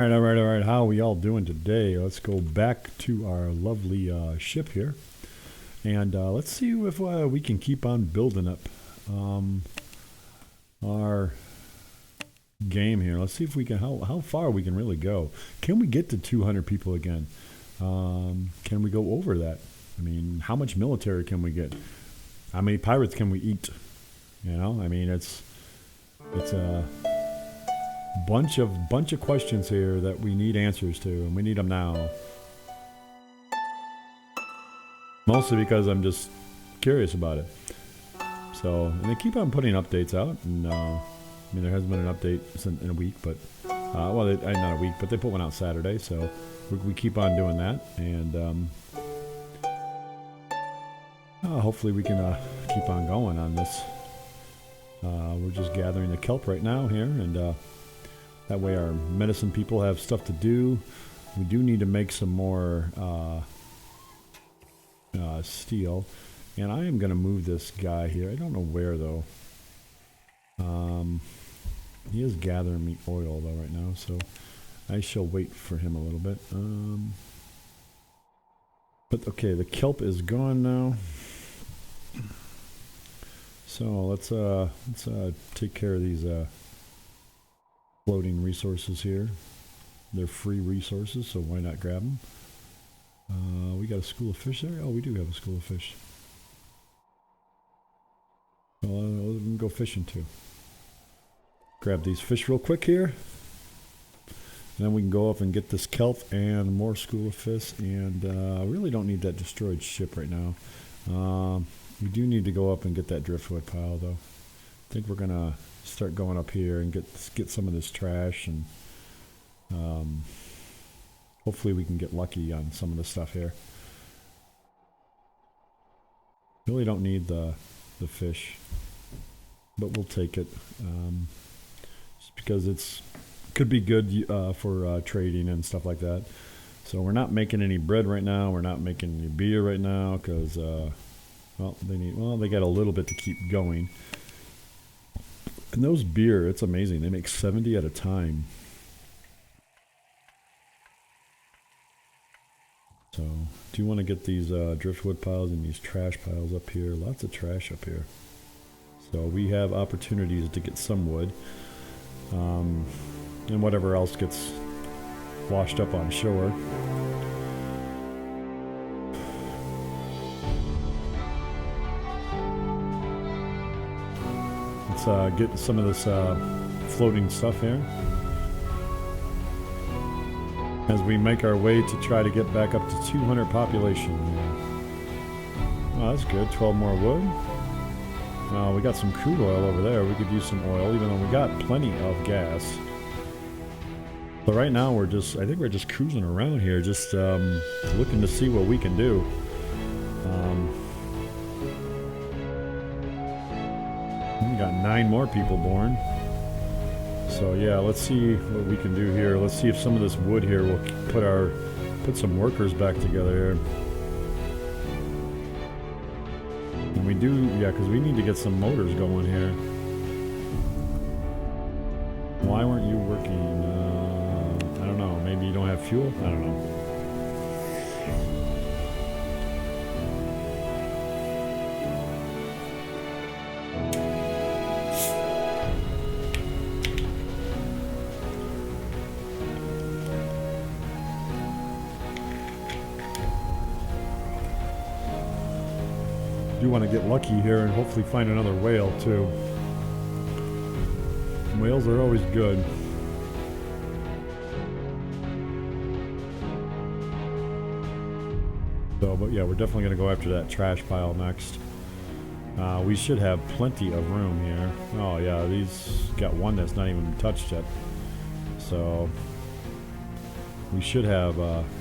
All right. How are we all doing today? Let's go back to our lovely ship here, and let's see if we can keep on building up um, our game here. Let's see if we can how far we can really go. Can we get to 200 people again? Can we go over that? I mean, how much military can we get? How many pirates can we eat? You know, I mean, it's a bunch of questions here that we need answers to, and we need them now. Mostly because I'm just curious about it. So, and they keep on putting updates out, and I mean, there hasn't been an update in a week, but well, not a week, but they put one out Saturday, so we keep on doing that, and hopefully we can keep on going on this. We're just gathering the kelp right now here, and that way our medicine people have stuff to do. We do need to make some more steel. And I am going to move this guy here. I don't know where, though. He is gathering me oil, though, right now. So I shall wait for him a little bit. But, okay, the kelp is gone now. So let's take care of these floating resources here. They're free resources, so why not grab them? We got a school of fish there? Oh, we do have a school of fish. Well, we can go fishing too. Grab these fish real quick here. And then we can go up and get this kelp and more school of fish. And I really don't need that destroyed ship right now. We do need to go up and get that driftwood pile, though. I think we're going to start going up here and get some of this trash, and hopefully we can get lucky on some of the stuff here. Really don't need the fish, but we'll take it just because could be good for trading and stuff like that. So we're not making any bread right now. We're not making any beer right now because they got a little bit to keep going. And those beer, it's amazing. They make 70 at a time. So, do you want to get these driftwood piles and these trash piles up here? Lots of trash up here. So we have opportunities to get some wood. And whatever else gets washed up on shore. Let's get some of this floating stuff here as we make our way to try to get back up to 200 population. Oh, that's good. 12 more wood. We got some crude oil over there. We could use some oil, even though we got plenty of gas. But right now I think we're just cruising around here, just looking to see what we can do. We got 9 more people born. So yeah, let's see what we can do here. Let's see if some of this wood here will put some workers back together here. And we do, yeah, because we need to get some motors going here. Why weren't you working? I don't know. Maybe you don't have fuel? I don't know. Do want to get lucky here and hopefully find another whale too. Whales are always good. So, but yeah, we're definitely going to go after that trash pile next. We should have plenty of room here. Oh yeah, these got one that's not even touched yet. So we should have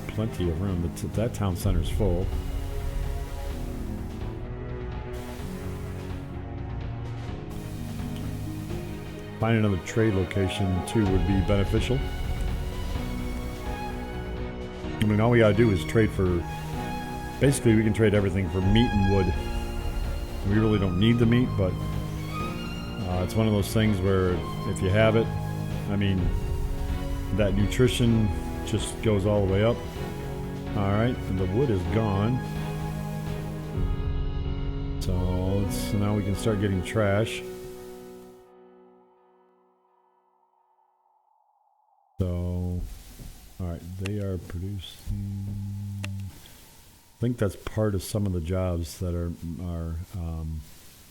plenty of room. That town center's full. Find another trade location too would be beneficial. I mean, all we gotta do is trade for, basically we can trade everything for meat and wood. We really don't need the meat, but it's one of those things where if you have it, I mean, that nutrition just goes all the way up. All right, and the wood is gone. So now we can start getting trash. So, all right, they are producing. I think that's part of some of the jobs that are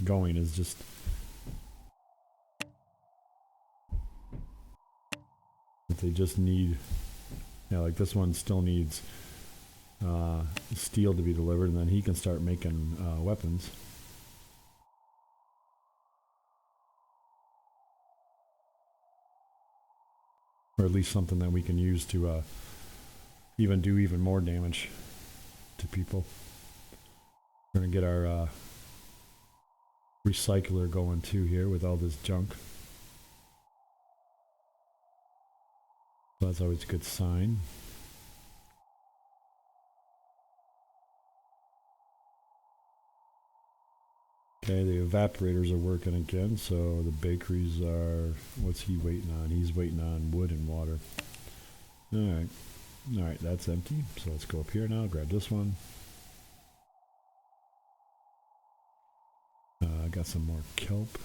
going is just that they just need. Yeah, like this one still needs steel to be delivered, and then he can start making weapons. Or at least something that we can use to even do even more damage to people. We're going to get our recycler going too here with all this junk. So that's always a good sign. Okay, the evaporators are working again, so the bakeries are, what's he waiting on? He's waiting on wood and water. Alright, that's empty, so let's go up here now, grab this one. I got some more kelp.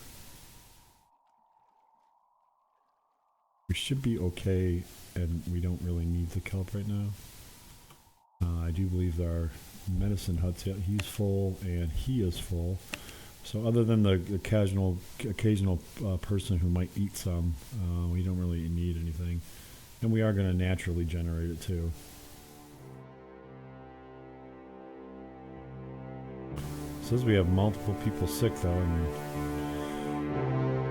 We should be okay, and we don't really need the kelp right now. I do believe our medicine hut's, he's full, and he is full. So other than the occasional person who might eat some, we don't really need anything. And we are going to naturally generate it too. It says we have multiple people sick though, and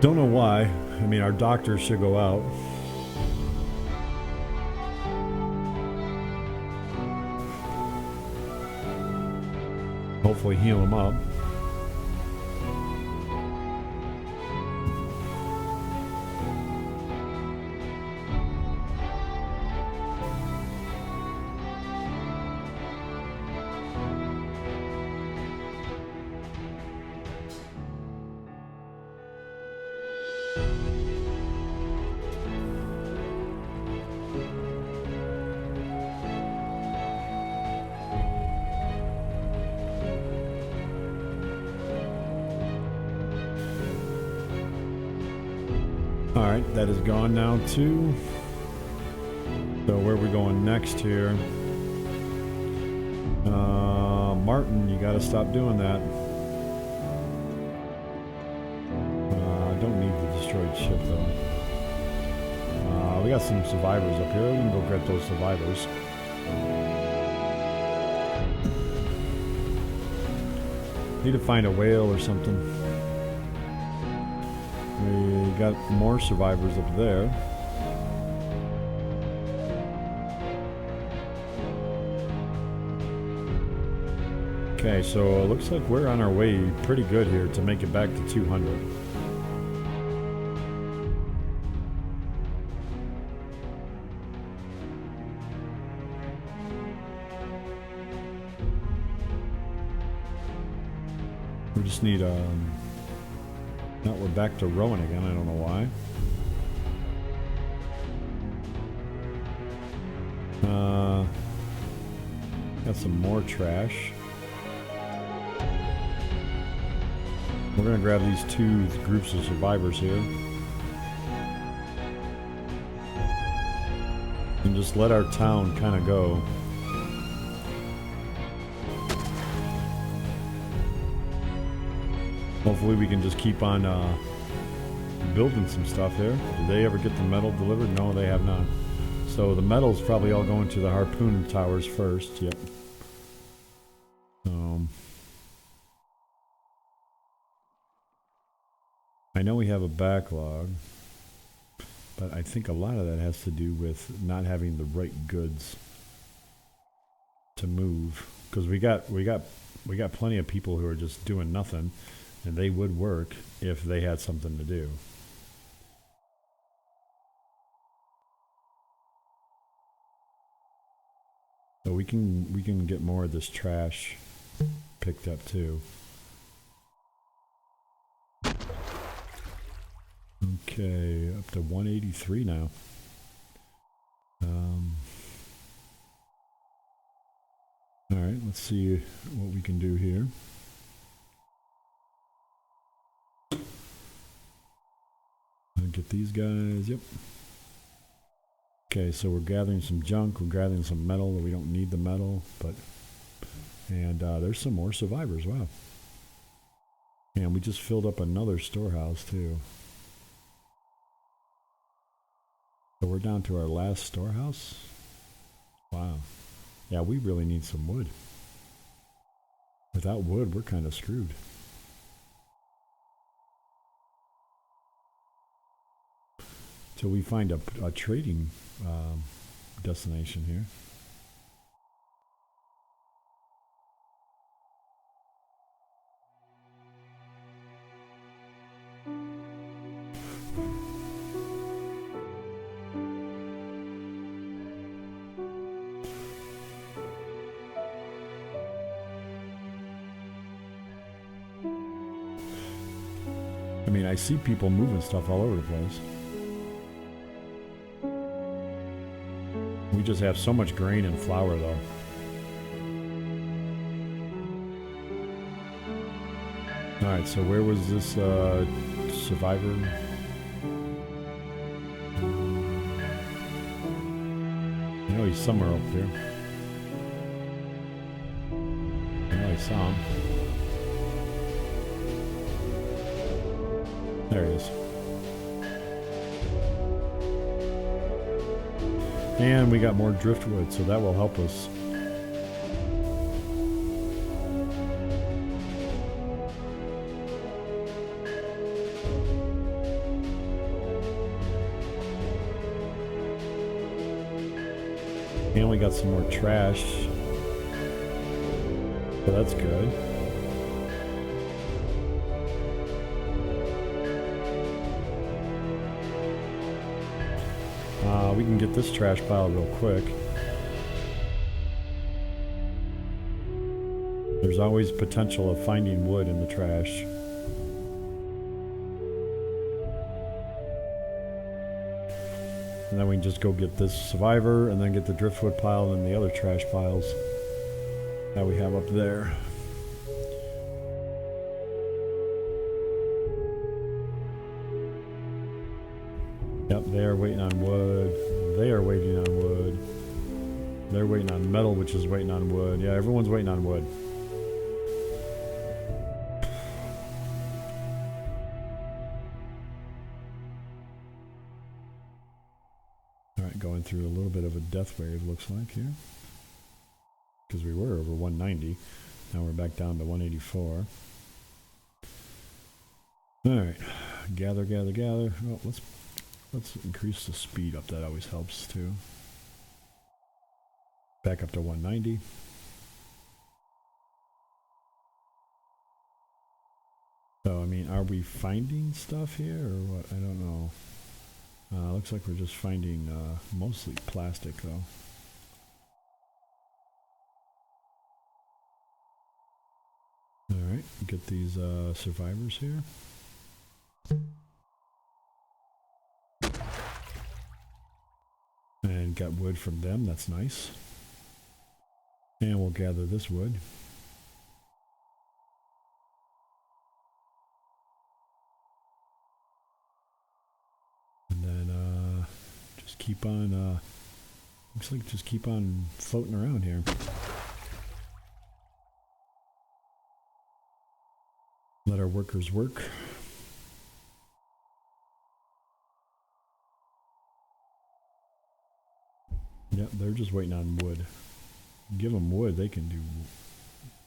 don't know why. I mean, our doctors should go out. Hopefully heal them up. Alright, that is gone now too. So where are we going next here? Martin, you gotta stop doing that. I don't need the destroyed ship though. We got some survivors up here. We can go get those survivors. Need to find a whale or something. We got more survivors up there. Okay, so it looks like we're on our way pretty good here to make it back to 200. We just need now we're back to rowing again, I don't know why. Got some more trash. We're gonna grab these two groups of survivors here. And just let our town kind of go. Hopefully we can just keep on building some stuff here. Did they ever get the metal delivered? No, they have not. So the metal's probably all going to the harpoon towers first. Yep. I know we have a backlog, but I think a lot of that has to do with not having the right goods to move. Because we got plenty of people who are just doing nothing. And they would work if they had something to do. So we can get more of this trash picked up too. Okay, up to 183 now. let's see what we can do here. I'll get these guys, yep. Okay, so we're gathering some junk, we're gathering some metal. We don't need the metal, but... And there's some more survivors, wow. And we just filled up another storehouse, too. So we're down to our last storehouse. Wow. Yeah, we really need some wood. Without wood, we're kind of screwed. So we find a trading destination here. I mean, I see people moving stuff all over the place. We just have so much grain and flour, though. Alright, so where was this survivor? I know he's somewhere up there. I know I saw him. There he is. And we got more driftwood, so that will help us. And we got some more trash. So that's good. We can get this trash pile real quick. There's always potential of finding wood in the trash. And then we can just go get this survivor and then get the driftwood pile and the other trash piles that we have up there. Yep, they are waiting on wood. They are waiting on wood. They're waiting on metal, which is waiting on wood. Yeah, everyone's waiting on wood. Alright, going through a little bit of a death wave, looks like, here. Because we were over 190. Now we're back down to 184. Alright, gather, gather, gather. Oh, let's increase the speed up. That always helps too. Back up to 190. So, I mean, are we finding stuff here or what? I don't know. Looks like we're just finding mostly plastic though. Alright, get these survivors here. And got wood from them, that's nice. And we'll gather this wood. And then just keep on, looks like just keep on floating around here. Let our workers work. Yep, they're just waiting on wood. Give them wood, they can do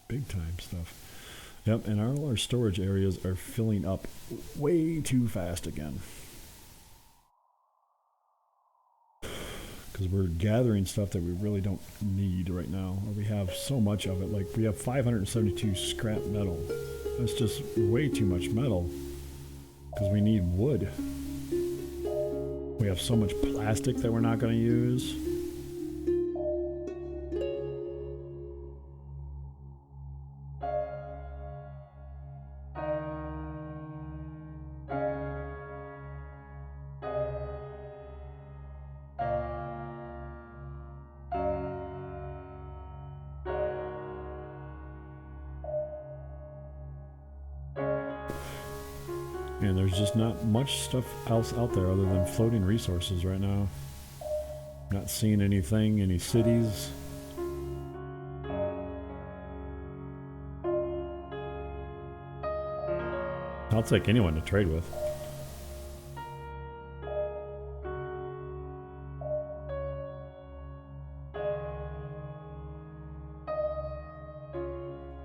big time stuff. Yep, and all our storage areas are filling up way too fast again. Because we're gathering stuff that we really don't need right now. Or we have so much of it, like we have 572 scrap metal. That's just way too much metal. Because we need wood. We have so much plastic that we're not going to use. And there's just not much stuff else out there other than floating resources right now. Not seeing anything, any cities. I'll take anyone to trade with.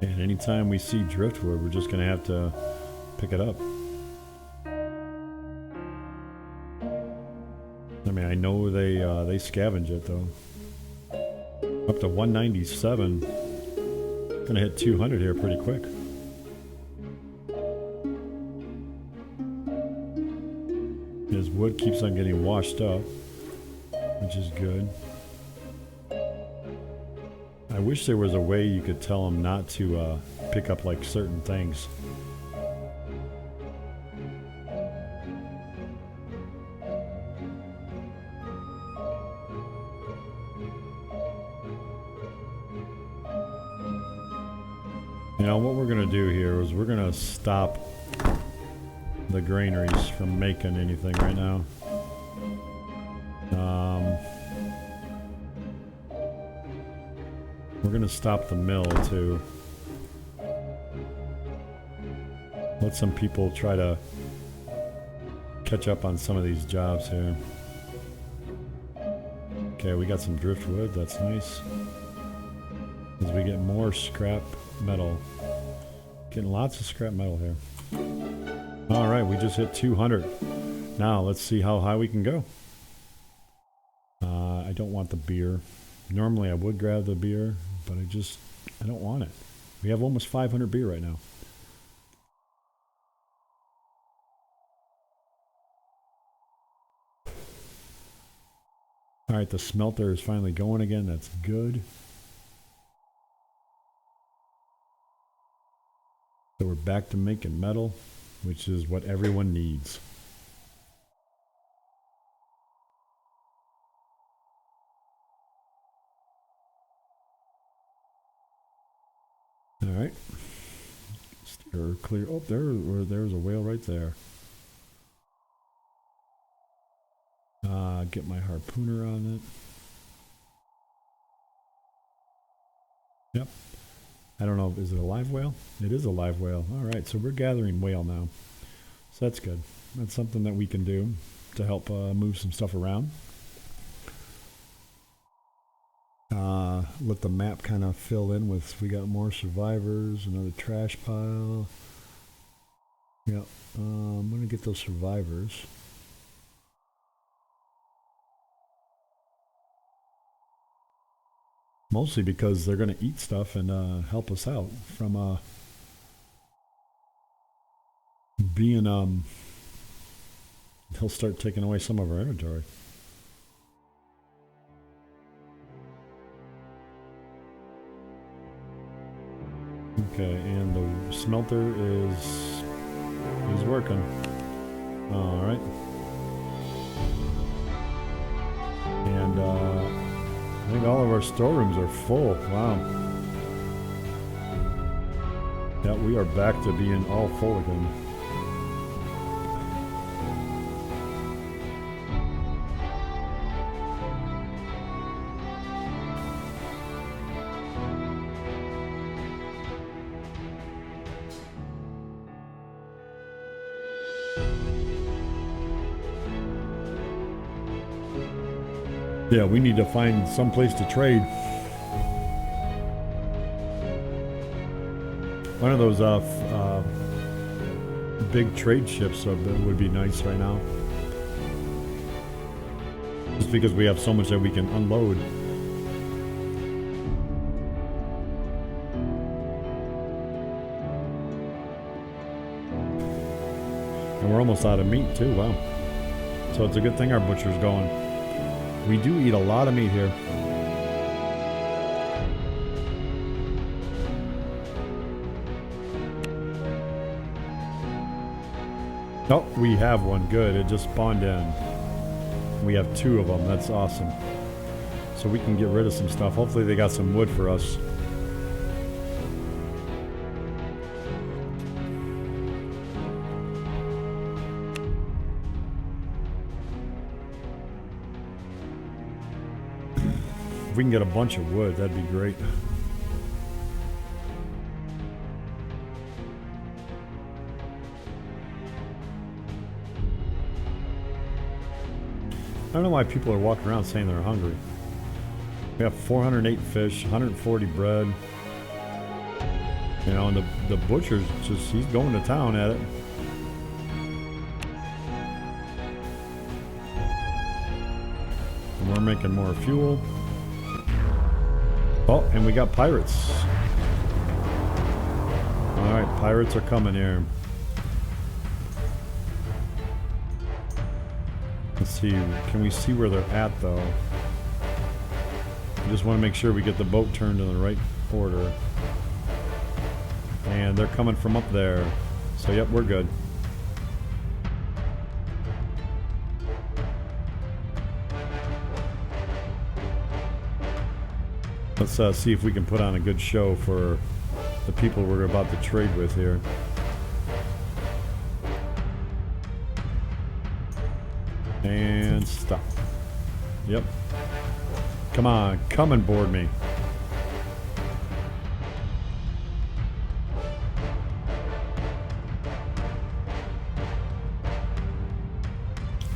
And anytime we see driftwood, we're just going to have to pick it up. I mean, I know they scavenge it though. Up to 197. Gonna hit 200 here pretty quick. His wood keeps on getting washed up, which is good. I wish there was a way you could tell him not to pick up like certain things. You know, what we're going to do here is we're going to stop the granaries from making anything right now. We're going to stop the mill too. Let some people try to catch up on some of these jobs here. Okay, we got some driftwood. That's nice. As we get more scrap metal. Getting lots of scrap metal here. Alright, we just hit 200. Now, let's see how high we can go. I don't want the beer. Normally I would grab the beer, but I don't want it. We have almost 500 beer right now. Alright, the smelter is finally going again. That's good. So we're back to making metal, which is what everyone needs. All right. Steer clear. Oh, there's a whale right there. Get my harpooner on it. Yep. I don't know, is it a live whale? It is a live whale. All right, so we're gathering whale now. So that's good. That's something that we can do to help move some stuff around. Let the map kind of fill in with, we got more survivors, another trash pile. Yep, I'm going to get those survivors. Mostly because they're going to eat stuff and help us out from being, he'll start taking away some of our inventory. Okay, and the smelter is working. All right. And I think all of our storerooms are full. Wow. Yeah, we are back to being all full again. Yeah, we need to find some place to trade. One of those big trade ships would be nice right now. Just because we have so much that we can unload. And we're almost out of meat too, wow. So it's a good thing our butcher's going. We do eat a lot of meat here. Oh, we have one. Good. It just spawned in. We have 2 of them. That's awesome. So we can get rid of some stuff. Hopefully they got some wood for us. If we can get a bunch of wood, that'd be great. I don't know why people are walking around saying they're hungry. We have 408 fish, 140 bread. You know, and the butcher's just, he's going to town at it. And we're making more fuel. Oh, and we got pirates. Alright, pirates are coming here. Let's see, can we see where they're at though? I just want to make sure we get the boat turned in the right order. And they're coming from up there. So yep, we're good. Let's see if we can put on a good show for the people we're about to trade with here. And stop. Yep. Come on, come and board me.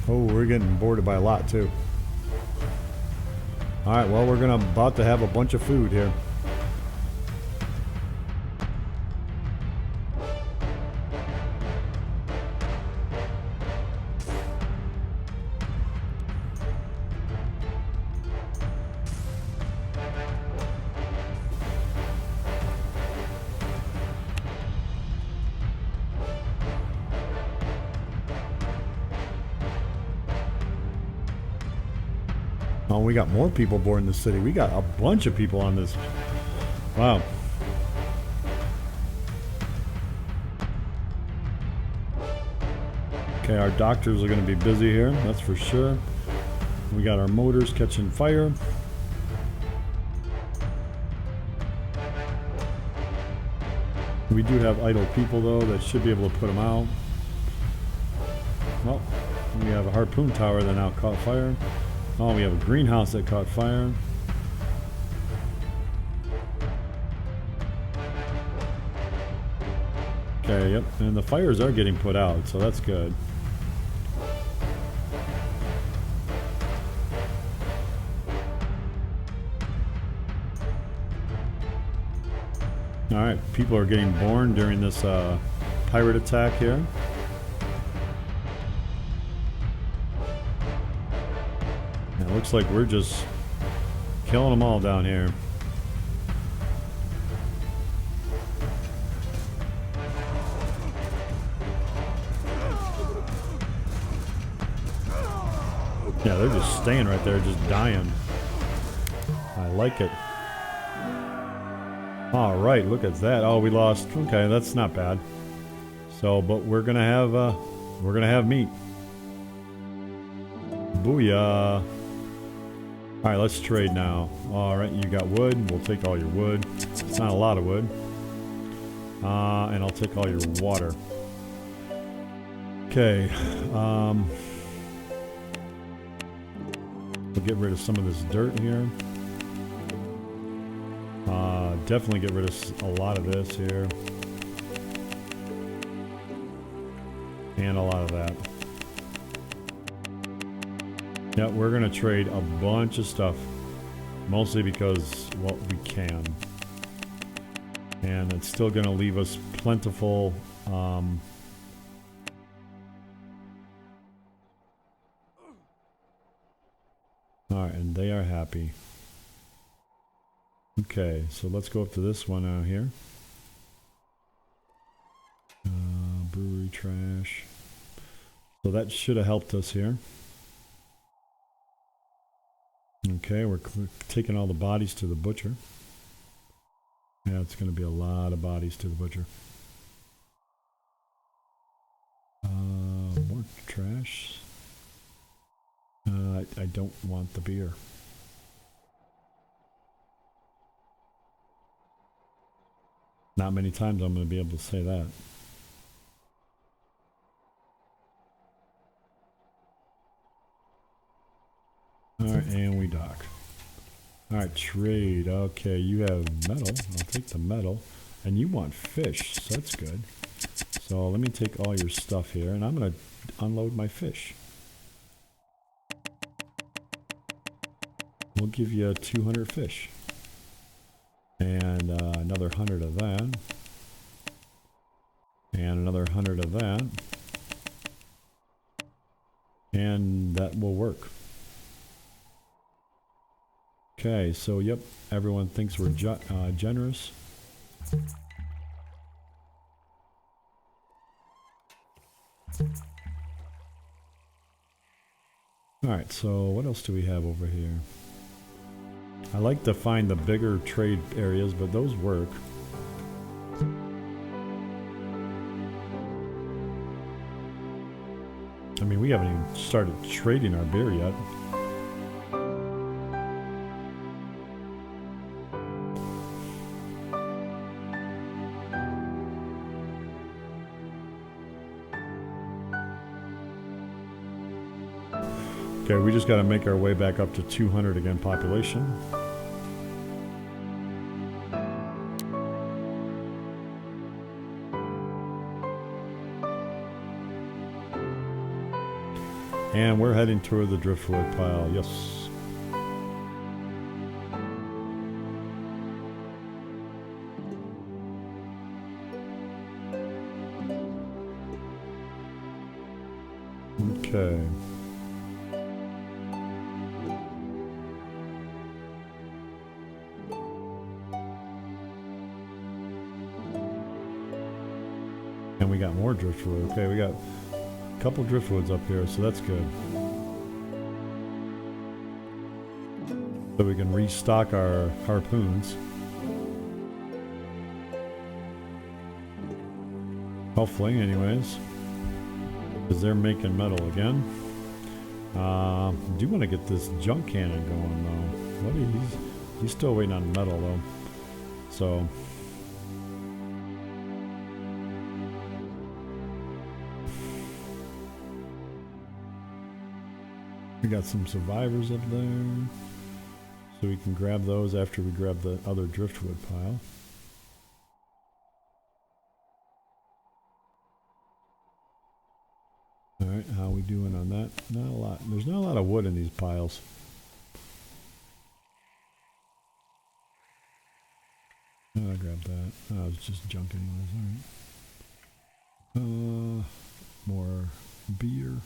Oh, we're getting boarded by a lot too. Alright, well, we're about to have a bunch of food here. Oh, we got more people boarding the city. We got a bunch of people on this. Wow. Okay, our doctors are going to be busy here, that's for sure. We got our motors catching fire. We do have idle people though that should be able to put them out. Well, we have a harpoon tower that now caught fire. Oh, we have a greenhouse that caught fire. Okay, yep, and the fires are getting put out, so that's good. Alright, people are getting born during this pirate attack here. It looks like we're just killing them all down here. Yeah, they're just staying right there, just dying. I like it. Alright, look at that. Oh, we lost. Okay, that's not bad. So, but we're gonna have meat. Booyah. Alright, let's trade now. Alright, you got wood. We'll take all your wood. It's not a lot of wood. And I'll take all your water. Okay. We'll get rid of some of this dirt here. Definitely get rid of a lot of this here. And a lot of that. Yeah, we're going to trade a bunch of stuff. Mostly because, well, we can. And it's still going to leave us plentiful. Alright, and they are happy. Okay, so let's go up to this one out here. Brewery trash. So that should have helped us here. Okay, we're taking all the bodies to the butcher. Yeah, it's going to be a lot of bodies to the butcher. More trash. I don't want the beer. Not many times I'm going to be able to say that. Alright, and we dock. All right, trade. Okay, you have metal. I'll take the metal. And you want fish, so that's good. So let me take all your stuff here, and I'm going to unload my fish. We'll give you 200 fish. And another 100 of that. And another 100 of that. And that will work. Okay, so yep, everyone thinks we're generous. Alright, so what else do we have over here? I like to find the bigger trade areas, but those work. I mean, we haven't even started trading our beer yet. Okay, we just got to make our way back up to 200 again population. And we're heading toward the driftwood pile, yes. Okay. And we got more driftwood. Okay, we got a couple driftwoods up here, so that's good. So we can restock our harpoons. Hopefully, anyways. Because they're making metal again. I do want to get this junk cannon going, though. What he's still waiting on metal, though. So... we got some survivors up there, so we can grab those after we grab the other driftwood pile. Alright, how are we doing on that? Not a lot. There's not a lot of wood in these piles. Oh, I grabbed that. Oh, it's just junk anyways. Alright. More beer.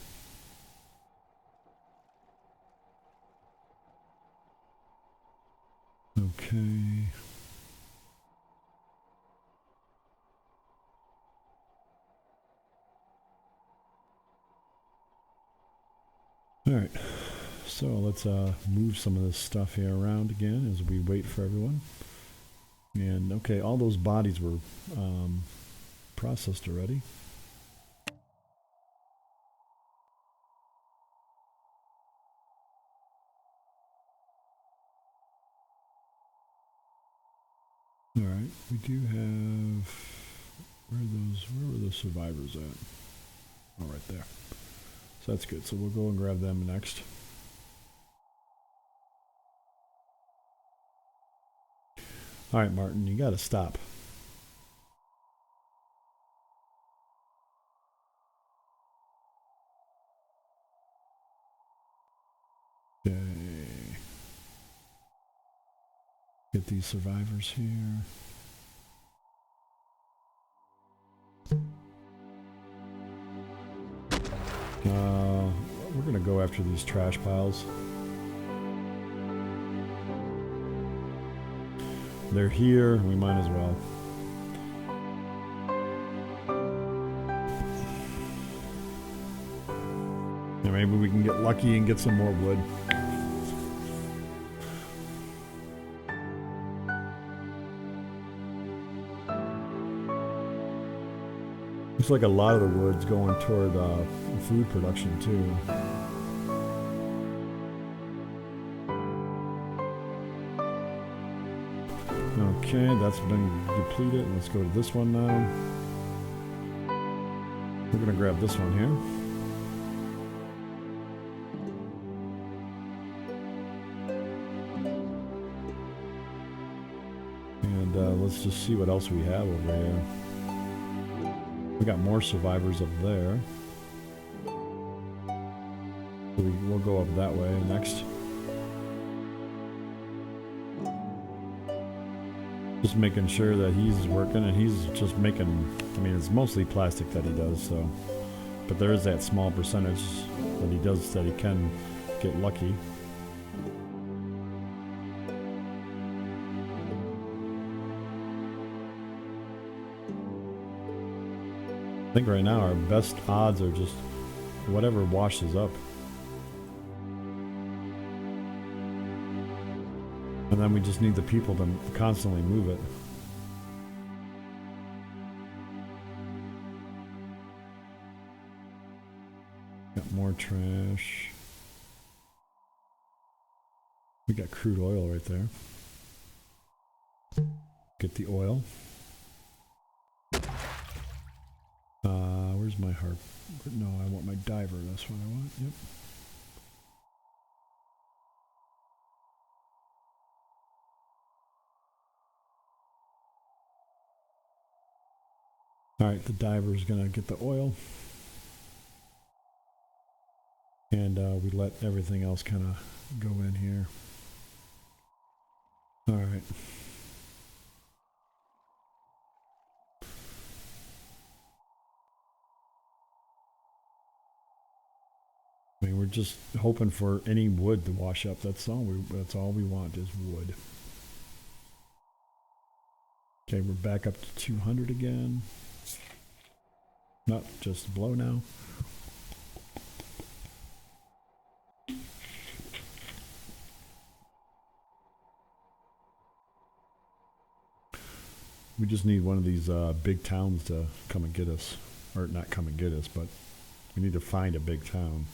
Okay. Alright, so let's move some of this stuff here around again as we wait for everyone. And okay, all those bodies were processed already. Alright, we do have... where were those survivors at? Oh, right there. So that's good, so we'll go and grab them next. Alright, Martin, you gotta stop. Okay. Get these survivors here. We're gonna go after these trash piles. They're here, we might as well. Yeah, maybe we can get lucky and get some more wood. Looks like a lot of the wood's going toward food production too. Okay, that's been depleted. Let's go to this one now. We're gonna grab this one here. And let's just see what else we have over here. We got more survivors up there. We'll go up that way next. Just making sure that he's working, and he's just making, I mean, it's mostly plastic that he does, so. But there is that small percentage that he does that he can get lucky. I think right now our best odds are just whatever washes up. And then we just need the people to constantly move it. Got more trash. We got crude oil right there. Get the oil. Where's my harp? No, I want my diver. That's what I want. Yep. Alright, the diver's gonna get the oil. And we let everything else kind of go in here. Alright. I mean, we're just hoping for any wood to wash up. That's all we want is wood. Okay, we're back up to 200 again. Not just blow now. We just need one of these big towns to come and get us. Or not come and get us, but we need to find a big town.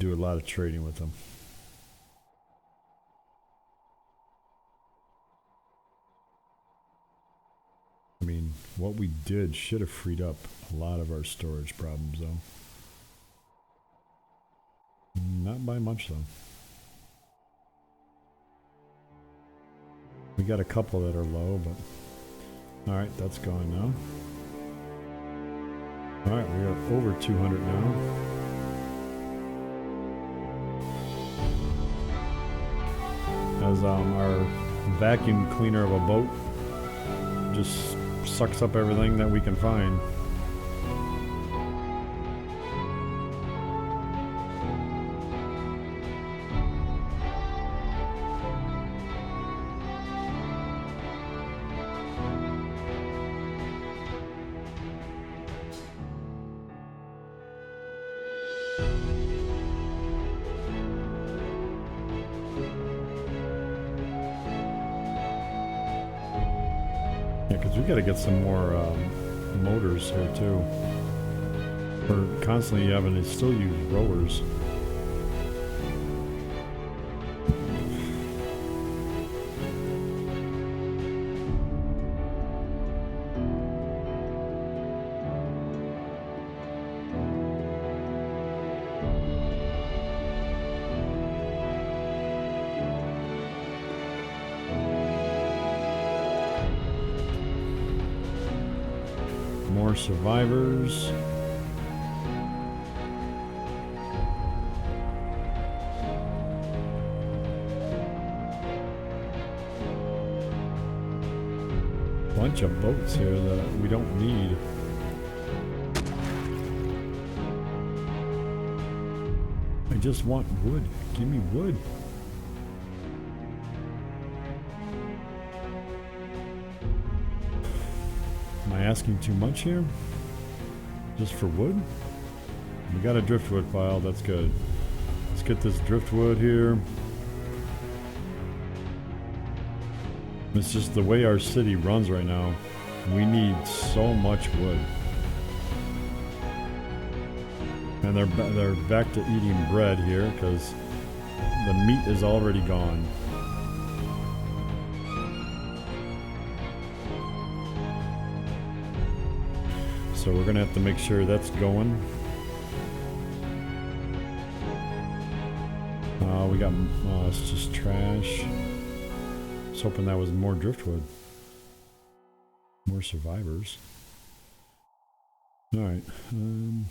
Do a lot of trading with them. I mean, what we did should have freed up a lot of our storage problems, though. Not by much, though. We got a couple that are low, but... Alright, that's gone now. Alright, we are over 200 now. As our vacuum cleaner of a boat just sucks up everything that we can find. We got to get some more motors here too. We're constantly having to still use rowers. More survivors. Bunch of boats here that we don't need. I just want wood. Give me wood. Am I asking too much here? Just for wood? We got a driftwood pile, that's good. Let's get this driftwood here. It's just the way our city runs right now. We need so much wood. And they're back to eating bread here because the meat is already gone. So we're gonna have to make sure that's going. We got it's just trash. was hoping that was more driftwood. More survivors. Alright. And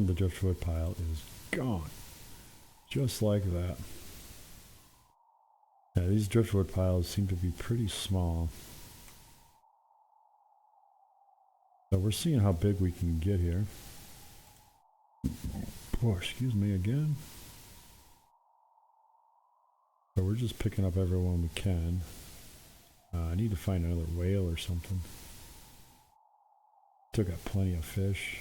the driftwood pile is gone. Just like that. Yeah, these driftwood piles seem to be pretty small. So we're seeing how big we can get here. Oh, excuse me again. So we're just picking up everyone we can. I need to find another whale or something. Still got plenty of fish.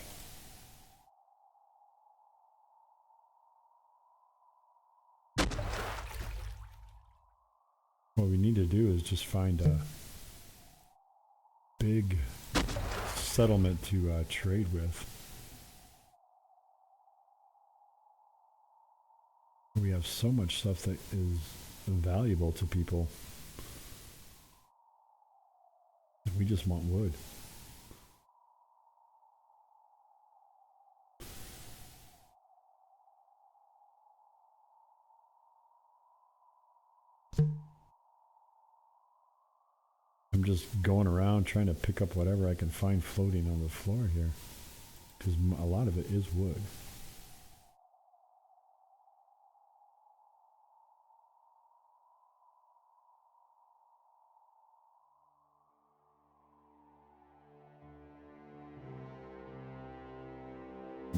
What we need to do is just find a big settlement to trade with. We have so much stuff that is valuable to people. We just want wood. I'm just going around trying to pick up whatever I can find floating on the floor here, because a lot of it is wood.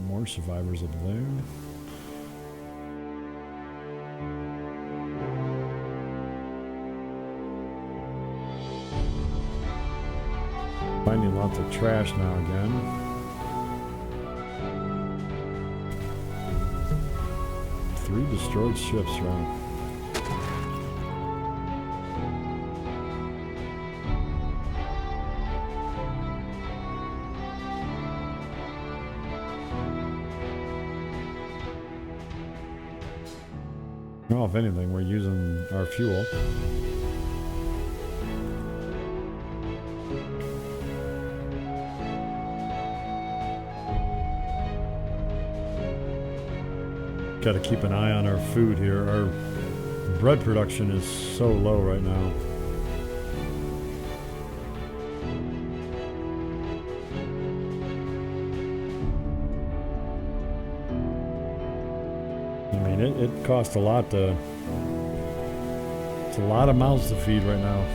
More survivors up there. Finding lots of trash now again. Three destroyed ships, right? Well, if anything, we're using our fuel. Got to keep an eye on our food here. Our bread production is so low right now. I mean, it costs a lot to... It's a lot of mouths to feed right now.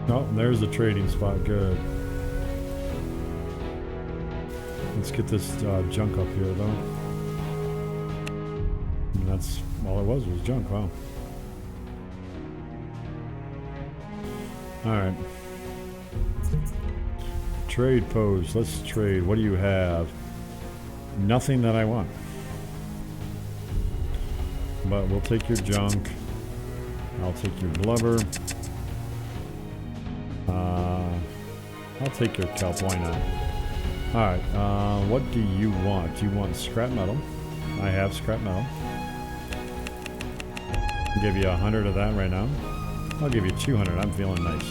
Oh, there's the trading spot. Good. Let's get this junk up here, though. And that's all it was junk. Wow. Alright. Trade pose. Let's trade. What do you have? Nothing that I want. But we'll take your junk. I'll take your blubber. I'll take your kelp, why not? Alright, what do you want? Do you want scrap metal? I have scrap metal. I'll give you 100 of that right now. I'll give you 200, I'm feeling nice.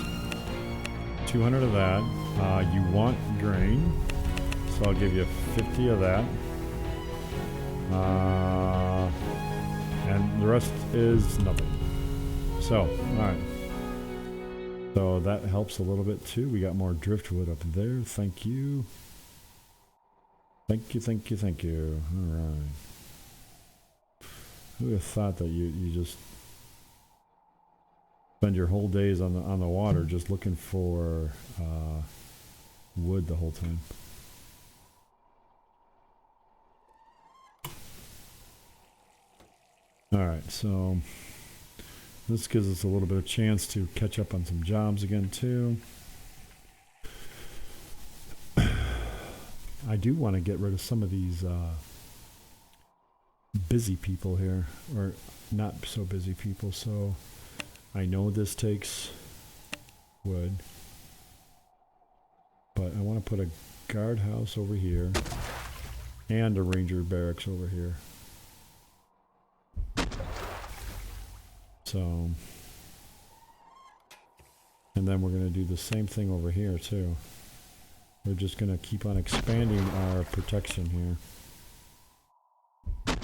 200 of that. You want grain, so I'll give you 50 of that. And the rest is nothing. So, alright. So that helps a little bit too. We got more driftwood up there. Thank you. Thank you, thank you, thank you. Alright. Who would have thought that you just spend your whole days on the water just looking for wood the whole time? Alright, so this gives us a little bit of chance to catch up on some jobs again too. I do want to get rid of some of these busy people here, or not so busy people. So I know this takes wood, but I want to put a guardhouse over here And a ranger barracks over here. So, and then we're going to do the same thing over here too. We're just going to keep on expanding our protection here.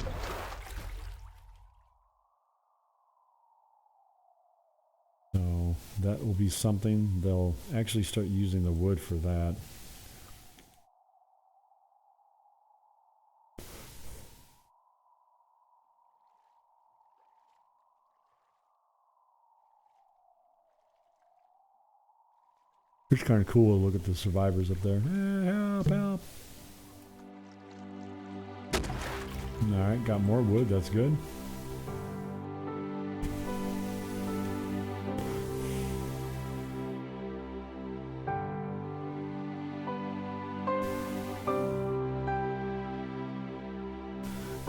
So that will be something. They'll actually start using the wood for that. It's kind of cool to look at the survivors up there. Help, help. Alright, got more wood, that's good.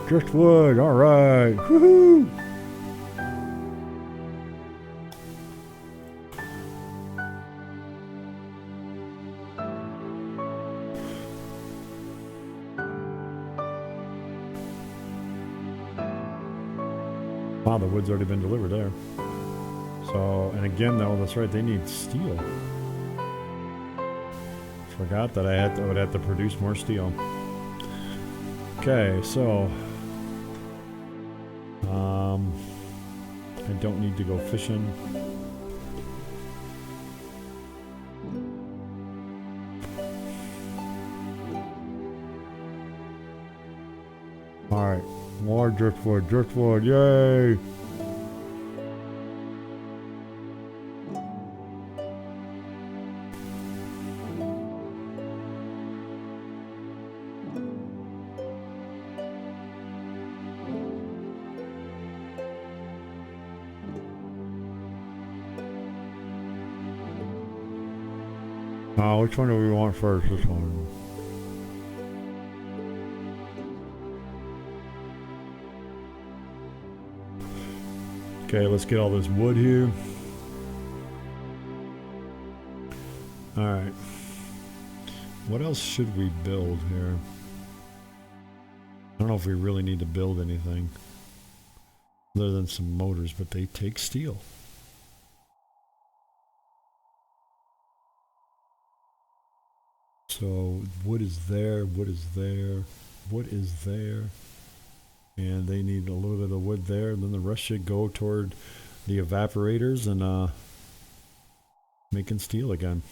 Driftwood, alright. Woohoo! Wow, the wood's already been delivered there. So, and again though, that's right, they need steel. Forgot that I would have to produce more steel. Okay, so I don't need to go fishing. Alright, more driftwood, driftwood, yay! Which one do we want first? This one. Okay, let's get all this wood here. Alright. What else should we build here? I don't know if we really need to build anything other than some motors, but they take steel. So wood is there, wood is there, wood is there, and they need a little bit of wood there, and then the rest should go toward the evaporators and making steel again.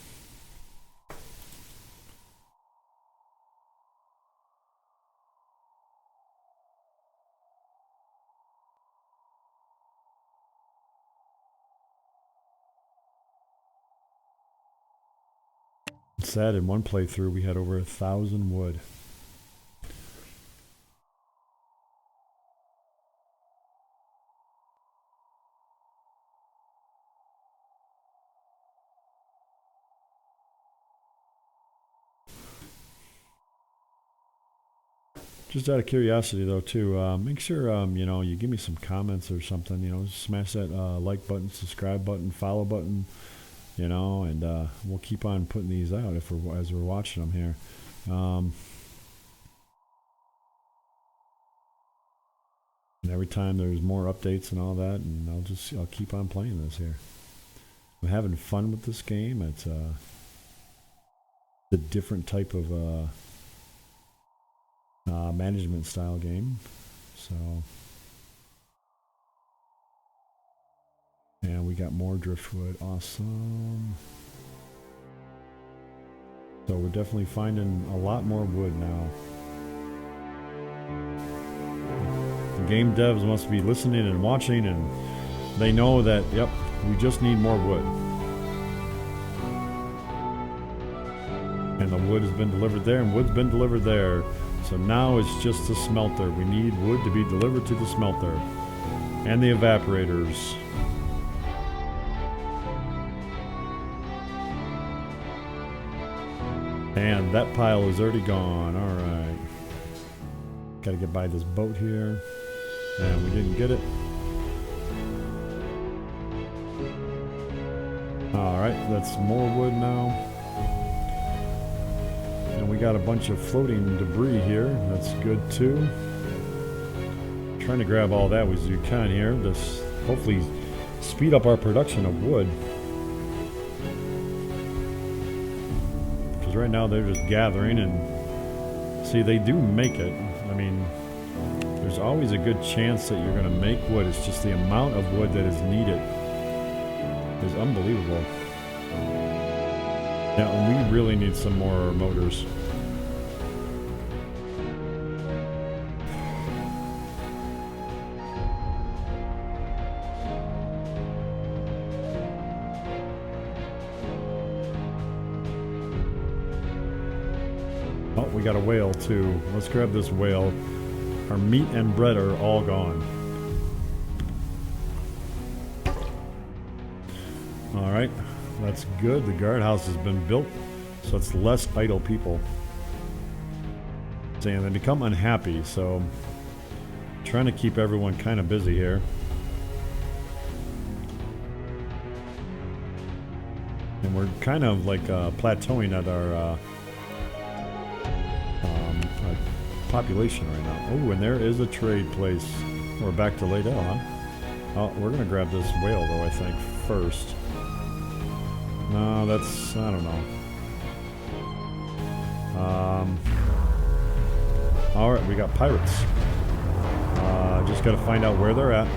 It's sad, in one playthrough we had over 1,000 wood. Just out of curiosity though too, make sure you know, you give me some comments or something, you know, smash that like button, subscribe button, follow button, you know, and we'll keep on putting these out as we're watching them here. And every time there's more updates and all that, and I'll keep on playing this here. I'm having fun with this game. It's a different type of management style game. So, and we got more driftwood. Awesome. So we're definitely finding a lot more wood now. The game devs must be listening and watching, and they know that, yep, we just need more wood. And the wood has been delivered there, and wood's been delivered there. So now it's just the smelter. We need wood to be delivered to the smelter. And the evaporators. And that pile is already gone. Alright. Gotta get by this boat here. And we didn't get it. Alright, that's more wood now. And And we got a bunch of floating debris here. That's good too. Trying to grab all that as you can here. This hopefully speed up our production of wood. Because right now they're just gathering, and see, they do make it. I mean, there's always a good chance that you're going to make wood. It's just the amount of wood that is needed is unbelievable. Yeah, and we really need some more motors. Oh, we got a whale too. Let's grab this whale. Our meat and bread are all gone. All right, that's good. The guardhouse has been built, so it's less idle people. And they become unhappy, so trying to keep everyone kind of busy here. And we're kind of like plateauing at our population right now. Oh, and there is a trade place. We're back to Laydell, huh? Oh, we're gonna grab this whale though, I think, first. No, that's, I don't know. Alright, we got pirates. Just gotta find out where they're at.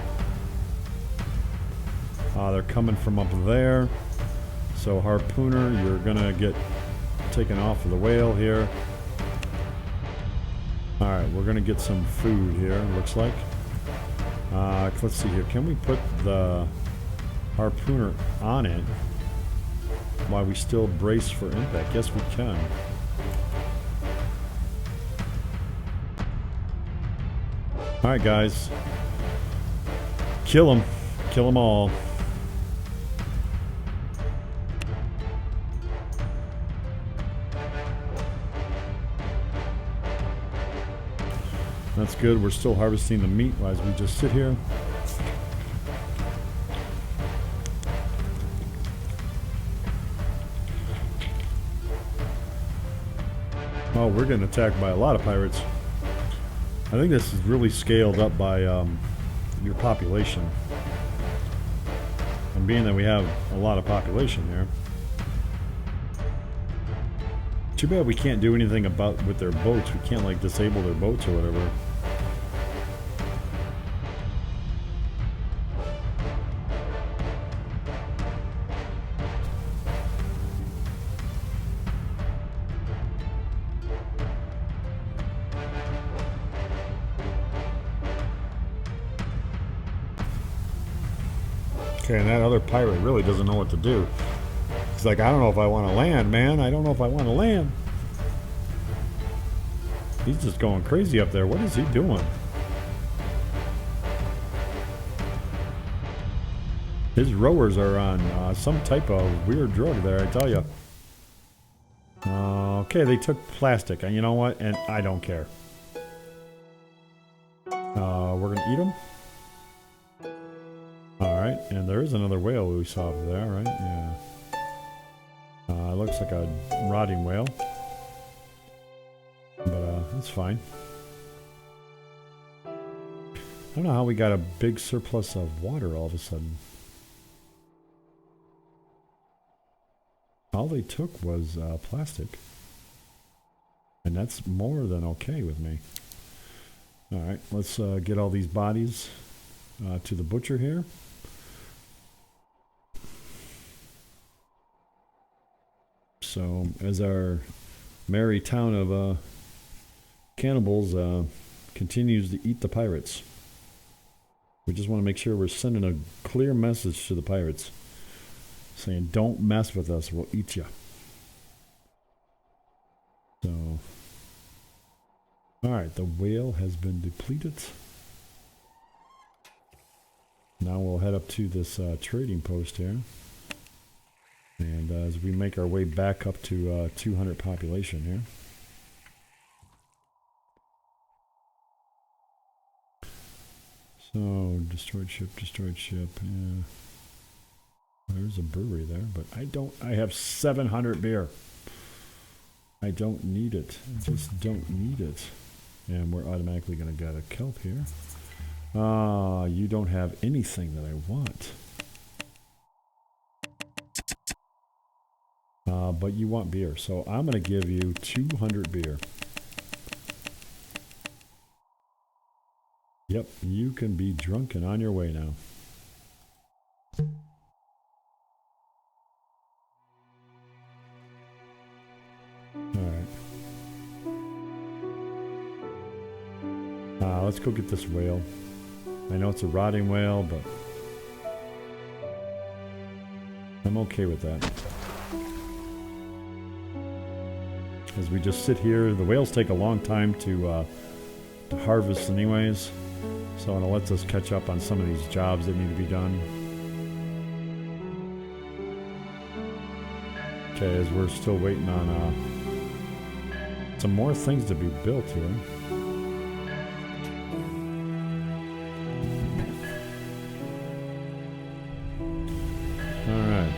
They're coming from up there. So harpooner, you're gonna get taken off of the whale here. Alright, we're gonna get some food here, looks like. Let's see here. Can we put the harpooner on it while we still brace for impact? Yes, we can. Alright, guys. Kill them. Kill them all. That's good. We're still harvesting the meat as we just sit here. Oh, we're getting attacked by a lot of pirates. I think this is really scaled up by your population. And being that we have a lot of population here. Too bad we can't do anything about with their boats. We can't like disable their boats or whatever. Okay, and that other pirate really doesn't know what to do. He's like, I don't know if I want to land, man. I don't know if I want to land. He's just going crazy up there. What is he doing? His rowers are on some type of weird drug there, I tell you. Okay, they took plastic. And you know what? And I don't care. We're going to eat them. Alright, and there is another whale we saw over there, right? Yeah. Looks like a rotting whale. But, that's fine. I don't know how we got a big surplus of water all of a sudden. All they took was plastic. And that's more than okay with me. Alright, let's get all these bodies to the butcher here. So, as our merry town of cannibals continues to eat the pirates, we just want to make sure we're sending a clear message to the pirates, saying, don't mess with us, we'll eat you. So, alright, the whale has been depleted. Now we'll head up to this trading post here. And as we make our way back up to 200 population here. So, destroyed ship, yeah. There's a brewery there, but I have 700 beer. I don't need it. I just don't need it. And we're automatically going to get a kelp here. You don't have anything that I want. But you want beer, so I'm going to give you 200 beer. Yep, you can be drunk and on your way now. Alright. Let's go get this whale. I know it's a rotting whale, but I'm okay with that. As we just sit here, the whales take a long time to harvest anyways, so it lets us catch up on some of these jobs that need to be done. Okay, as we're still waiting on some more things to be built here. Alright.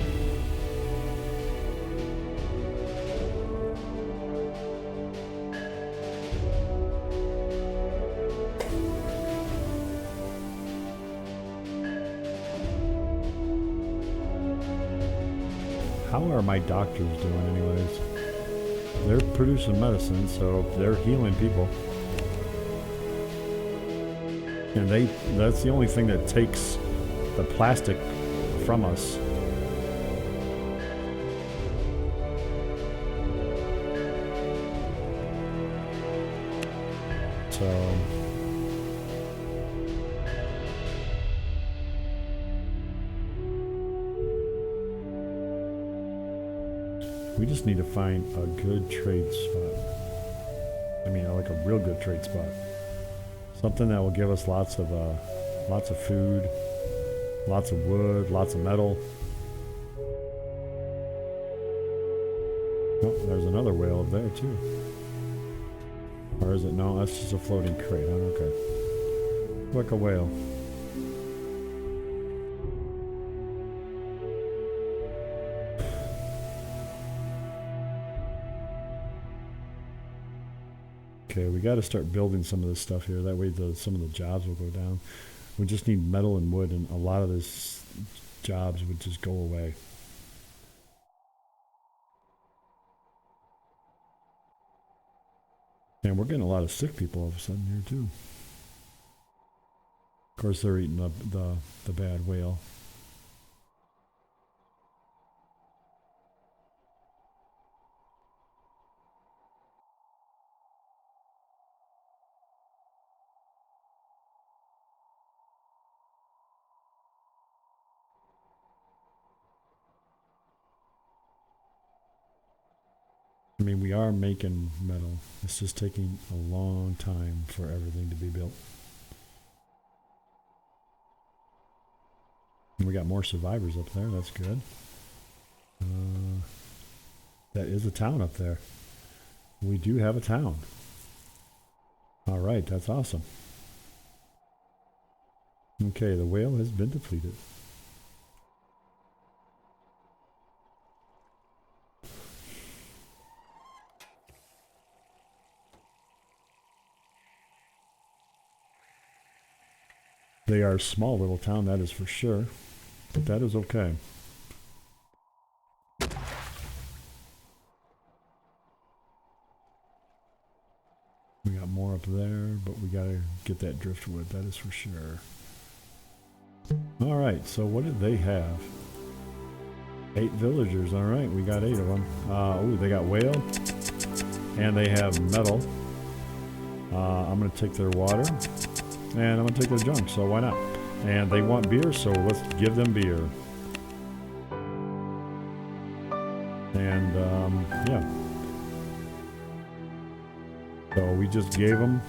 How are my doctors doing anyways? They're producing medicine, so they're healing people. And that's the only thing that takes the plastic from us. So we just need to find a good trade spot. I mean, like a real good trade spot. Something that will give us lots of food, lots of wood, lots of metal. Oh, there's another whale up there too. Or is it? No, that's just a floating crate. Oh, okay. Like a whale. Okay, we got to start building some of this stuff here. That way some of the jobs will go down. We just need metal and wood, and a lot of this jobs would just go away. And we're getting a lot of sick people all of a sudden here too. Of course, they're eating the bad whale. I mean, we are making metal. It's just taking a long time for everything to be built. And we got more survivors up there. That's good. That is a town up there. We do have a town. All right, that's awesome. Okay, the whale has been depleted. They are a small little town, that is for sure. But that is okay. We got more up there, but we gotta get that driftwood, that is for sure. Alright, so what did they have? 8 villagers, alright, we got 8 of them. Oh, they got whale, and they have metal. I'm gonna take their water, and I'm gonna take their junk, so why not? And they want beer, so let's give them beer. And, yeah. So we just gave them...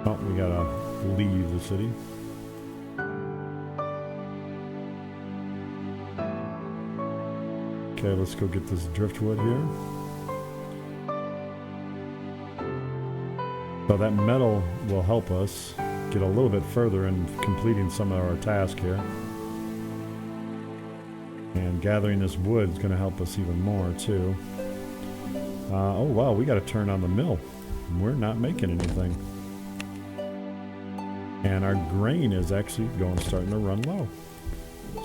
Oh, we gotta leave the city. Okay, let's go get this driftwood here. So that metal will help us get a little bit further in completing some of our task here. And gathering this wood is going to help us even more too. Oh wow, we got to turn on the mill. We're not making anything. And our grain is actually starting to run low.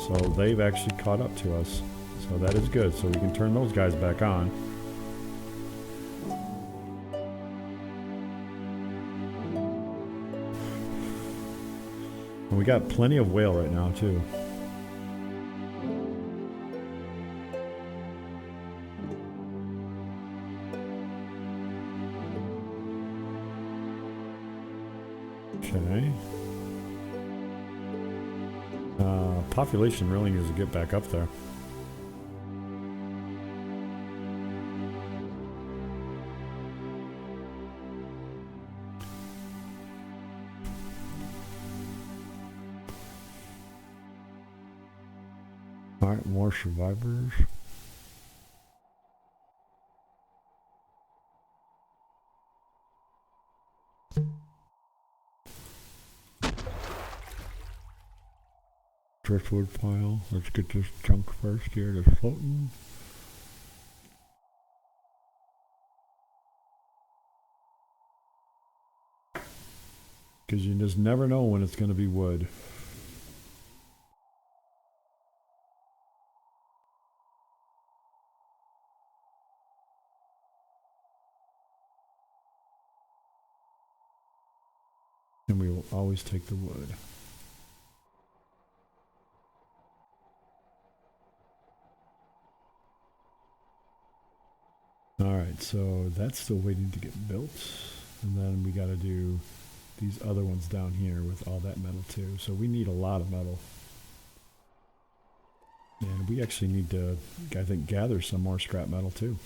So they've actually caught up to us. So that is good. So we can turn those guys back on. And we got plenty of whale right now too. Okay. Population really needs to get back up there. Alright, more survivors. Driftwood pile. Let's get this chunk first here that's floating. Because you just never know when it's going to be wood. And we will always take the wood. Alright, so that's still waiting to get built. And then we got to do these other ones down here with all that metal too. So we need a lot of metal. And we actually need to, I think, gather some more scrap metal too.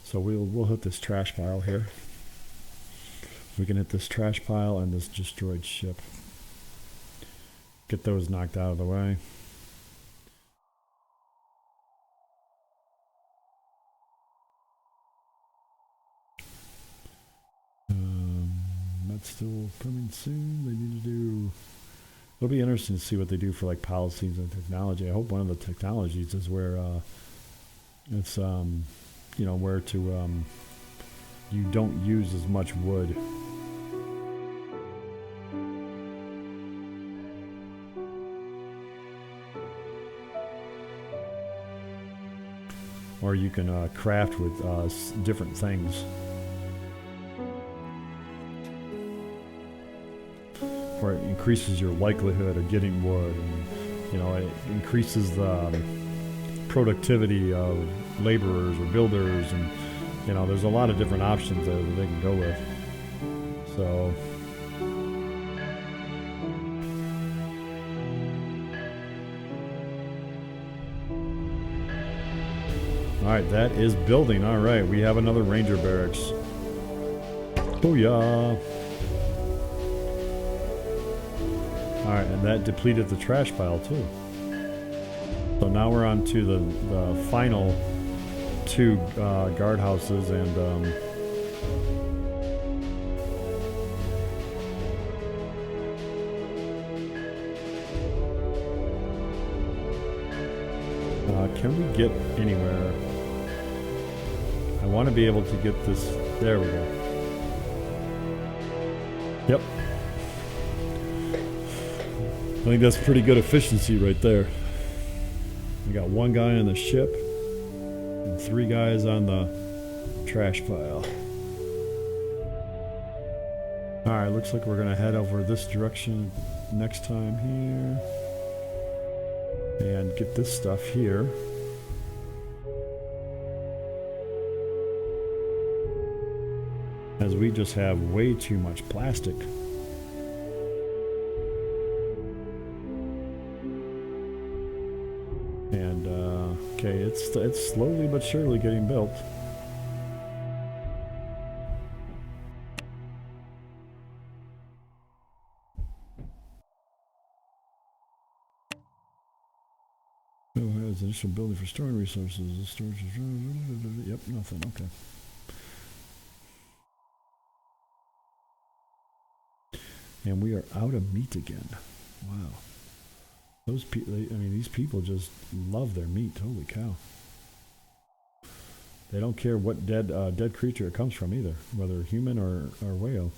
So we'll hit this trash pile here. We can hit this trash pile and this destroyed ship. Get those knocked out of the way. That's still coming soon. They need to do... It'll be interesting to see what they do for like policies and technology. I hope one of the technologies is where it's you know, where to you don't use as much wood. Or you can craft with different things. Or it increases your likelihood of getting wood, and you know, it increases the productivity of laborers or builders, and you know, there's a lot of different options that they can go with. So alright, that is building. Alright, we have another ranger barracks. Booyah! Alright, and that depleted the trash pile too. So now we're on to the final two guardhouses, and can we get anywhere? I want to be able to get this. There we go. Yep. I think that's pretty good efficiency right there. We got one guy on the ship and 3 guys on the trash pile. Alright, looks like we're going to head over this direction next time here. And get this stuff here. As we just have way too much plastic. And okay, it's slowly but surely getting built. Oh, has additional building for storing resources. The storage is... Yep, nothing. Okay. And we are out of meat again. Wow. Those people, I mean, these people just love their meat. Holy cow. They don't care what dead creature it comes from either, whether human or whale.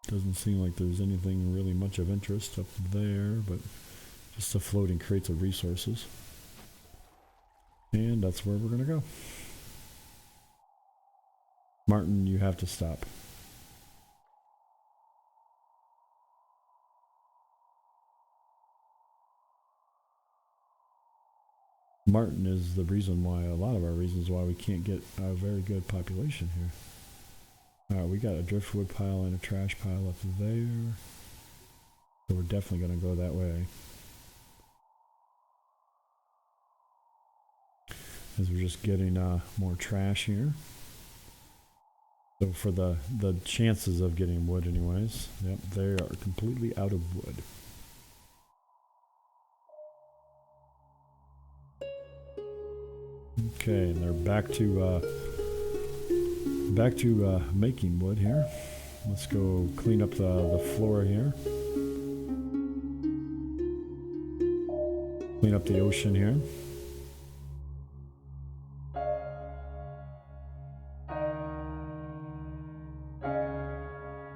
Doesn't seem like there's anything really much of interest up there, but just the floating crates of resources. And that's where we're going to go. Martin, you have to stop. Martin is the reason why, a lot of our reasons why we can't get a very good population here. Alright, we got a driftwood pile and a trash pile up there. So we're definitely going to go that way. As we're just getting more trash here. So for the chances of getting wood anyways, yep, they are completely out of wood. Okay, and they're back to making wood here. Let's go clean up the floor here. Clean up the ocean here.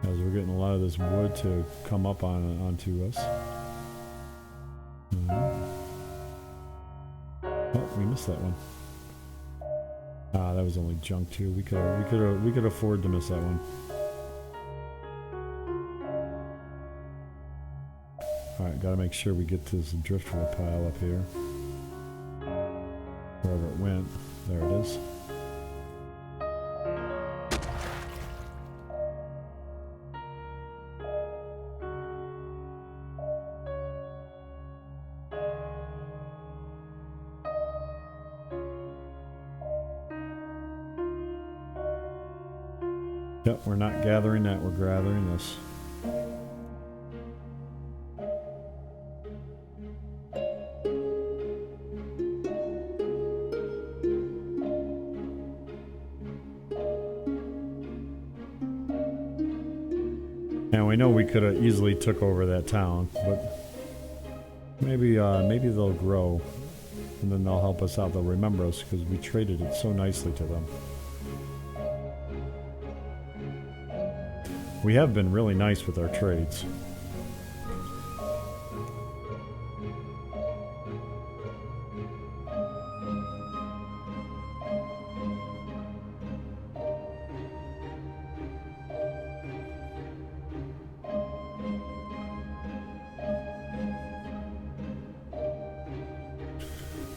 As we're getting a lot of this wood to come up onto us. Oh, we missed that one. Ah, that was only junk too. We could afford to miss that one. All right, gotta make sure we get this driftwood pile up here. Wherever it went, there it is. Yep, we're not gathering that, we're gathering this. And we know we could have easily took over that town, but maybe they'll grow, and then they'll help us out. They'll remember us because we traded it so nicely to them. We have been really nice with our trades.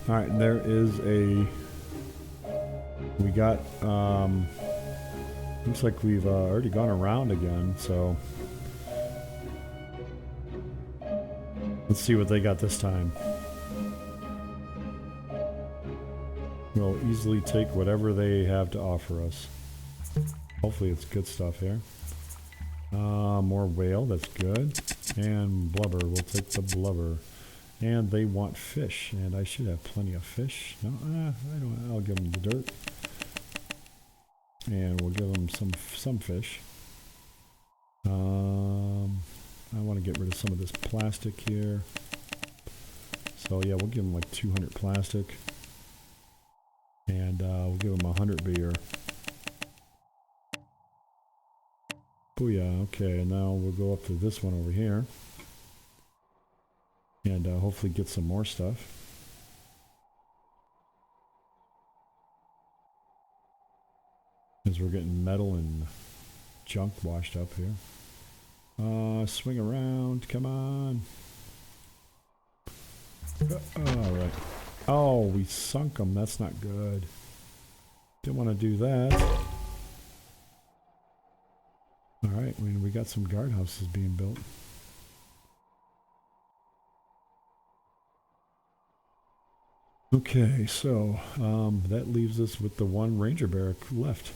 All right, there is we got, looks like we've already gone around again, so let's see what they got this time. We'll easily take whatever they have to offer us. Hopefully it's good stuff here. More whale, that's good. And blubber, we'll take the blubber. And they want fish, and I should have plenty of fish. No, I don't. I'll give them the dirt. And we'll give them some fish. I want to get rid of some of this plastic here. So yeah, we'll give them like 200 plastic. And we'll give them 100 beer. Booyah, okay, and now we'll go up to this one over here. And hopefully get some more stuff. Because we're getting metal and junk washed up here. Swing around, come on. Alright. Oh, we sunk them, that's not good. Didn't want to do that. Alright, we got some guardhouses being built. Okay, so that leaves us with the one ranger barrack left.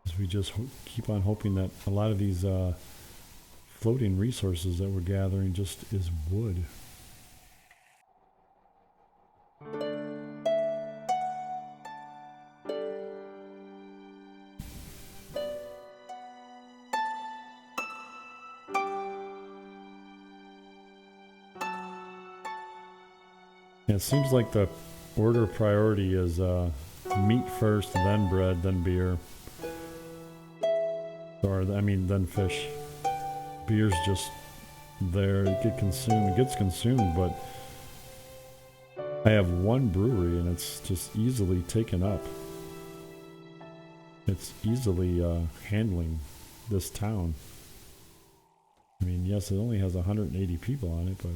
As we just keep on hoping that a lot of these floating resources that we're gathering just is wood. It seems like the order of priority is meat first, then bread, then beer. Or, I mean, then fish. Beer's just there. It gets consumed, but I have one brewery and it's just easily taken up. It's easily handling this town. I mean, yes, it only has 180 people on it, but...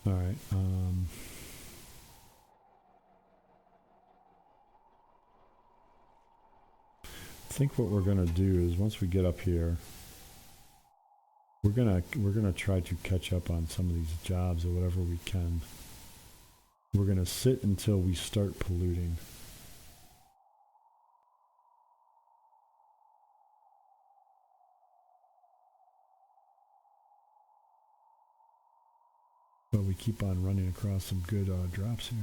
Alright, I think what we're gonna do is once we get up here, we're gonna try to catch up on some of these jobs or whatever we can. We're gonna sit until we start polluting. But we keep on running across some good drops here.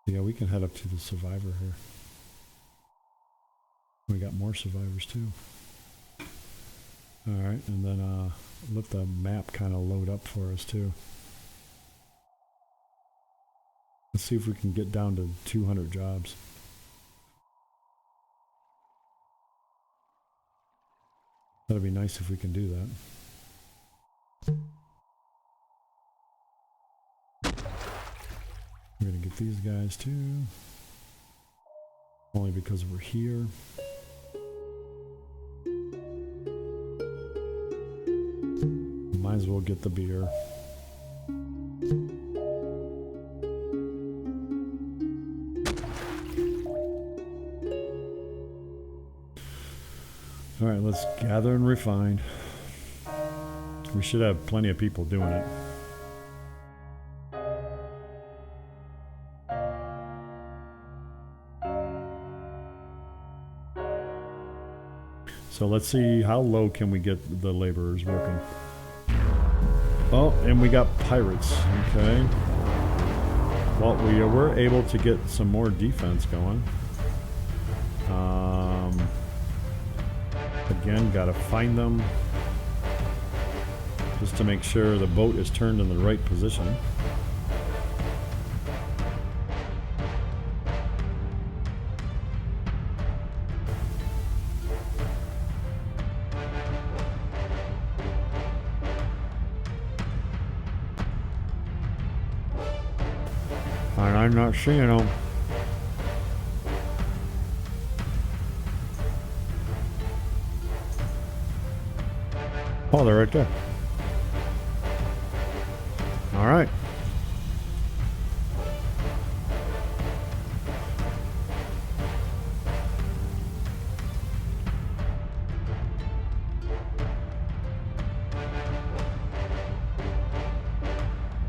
Yeah, we can head up to the survivor here. We got more survivors too. Alright, and then let the map kind of load up for us too. Let's see if we can get down to 200 jobs. That'd be nice if we can do that. We're gonna get these guys too. Only because we're here. Might as well get the beer. Alright, let's gather and refine. We should have plenty of people doing it. So let's see how low can we get the laborers working. Oh, and we got pirates, okay. Well, we were able to get some more defense going. Again, gotta find them just to make sure the boat is turned in the right position. And I'm not seeing them. Oh, they're right there. All right.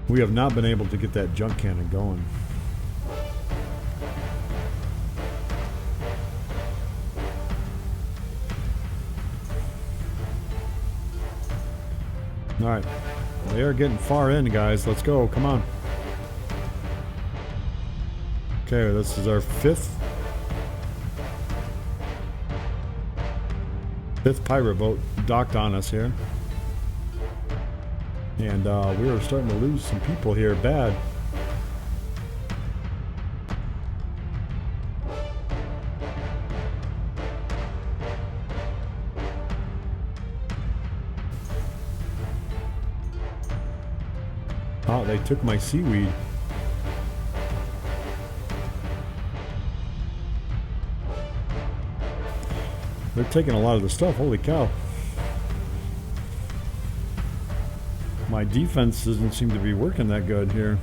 We have not been able to get that junk cannon going. All right, they are getting far in, guys. Let's go. Come on. Okay, this is our fifth pirate boat docked on us here, and we are starting to lose some people here bad. Oh, they took my seaweed. They're taking a lot of the stuff. Holy cow. My defense doesn't seem to be working that good here.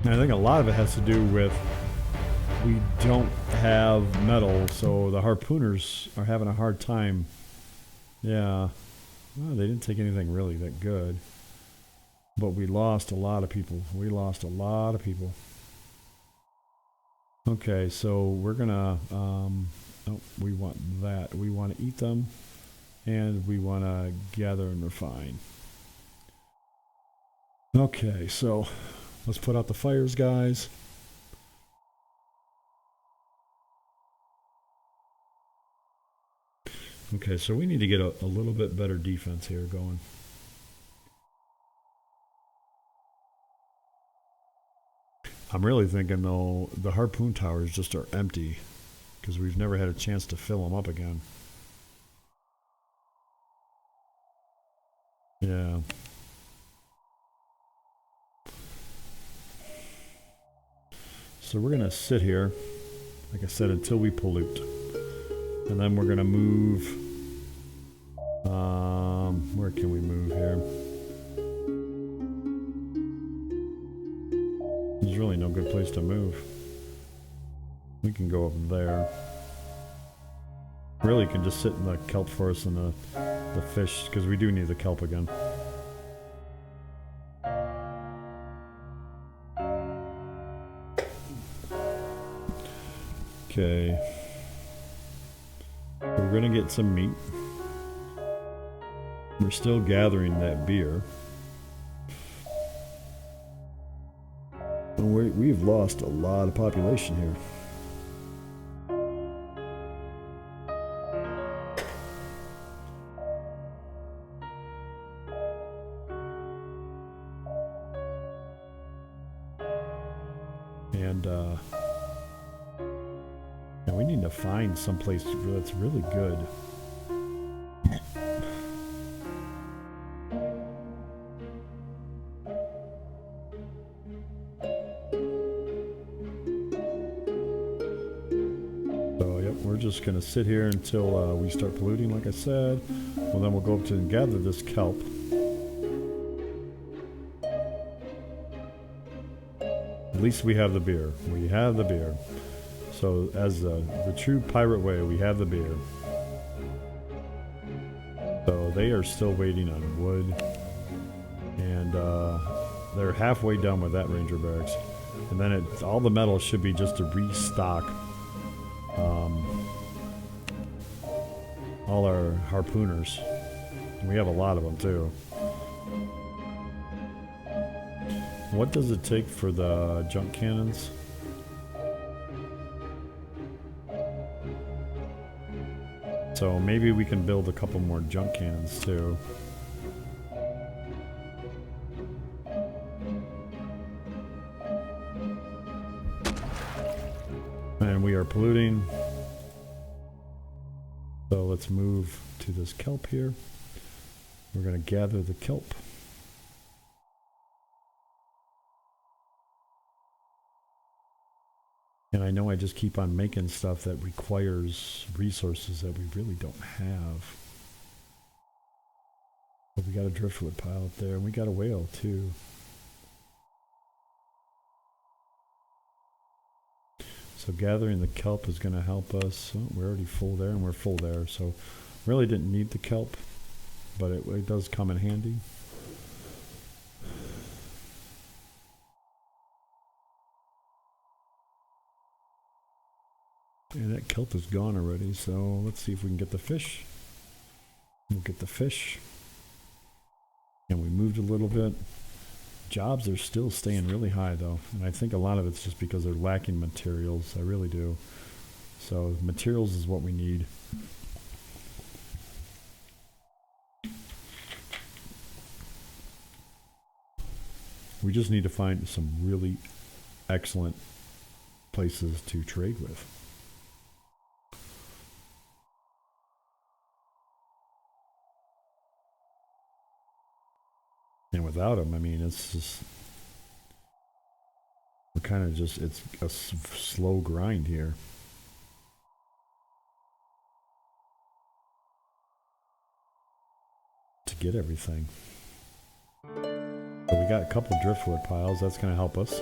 And I think a lot of it has to do with we don't have metal, so the harpooners are having a hard time. Yeah. Well, they didn't take anything really that good. But we lost a lot of people. We lost a lot of people. Okay, so we're gonna, oh, we want that. We want to eat them, and we want to gather and refine. Okay, so let's put out the fires, guys. Okay, so we need to get a little bit better defense here going. I'm really thinking, though, the harpoon towers just are empty because we've never had a chance to fill them up again. Yeah. So we're going to sit here, like I said, until we pollute. And then we're going to move. Where can we move here? There's really no good place to move. We can go up there. Really can just sit in the kelp forest and the fish, because we do need the kelp again. Okay. We're gonna get some meat. We're still gathering that beer. And we've lost a lot of population here. And we need to find someplace that's really good. So, yep, we're just going to sit here until we start polluting, like I said. Well, then we'll go up to and gather this kelp. At least we have the beer. We have the beer. So, as the true pirate way, we have the beer. So, they are still waiting on wood. And they're halfway done with that ranger barracks. And then all the metal should be just to restock all our harpooners. And we have a lot of them, too. What does it take for the junk cannons? So maybe we can build a couple more junk cannons too. And we are polluting. So let's move to this kelp here. We're going to gather the kelp. And I know I just keep on making stuff that requires resources that we really don't have. But we got a driftwood pile up there, and we got a whale too. So gathering the kelp is going to help us. Oh, we're already full there, and we're full there. So really didn't need the kelp, but it does come in handy. And that kelp is gone already, so let's see if we can get the fish. We'll get the fish. And we moved a little bit. Jobs are still staying really high though, and I think a lot of it's just because they're lacking materials. I really do. So materials is what we need. We just need to find some really excellent places to trade with. And without them, I mean, it's just, we're kind of just, it's a slow grind here. To get everything. So we got a couple driftwood piles, that's going to help us.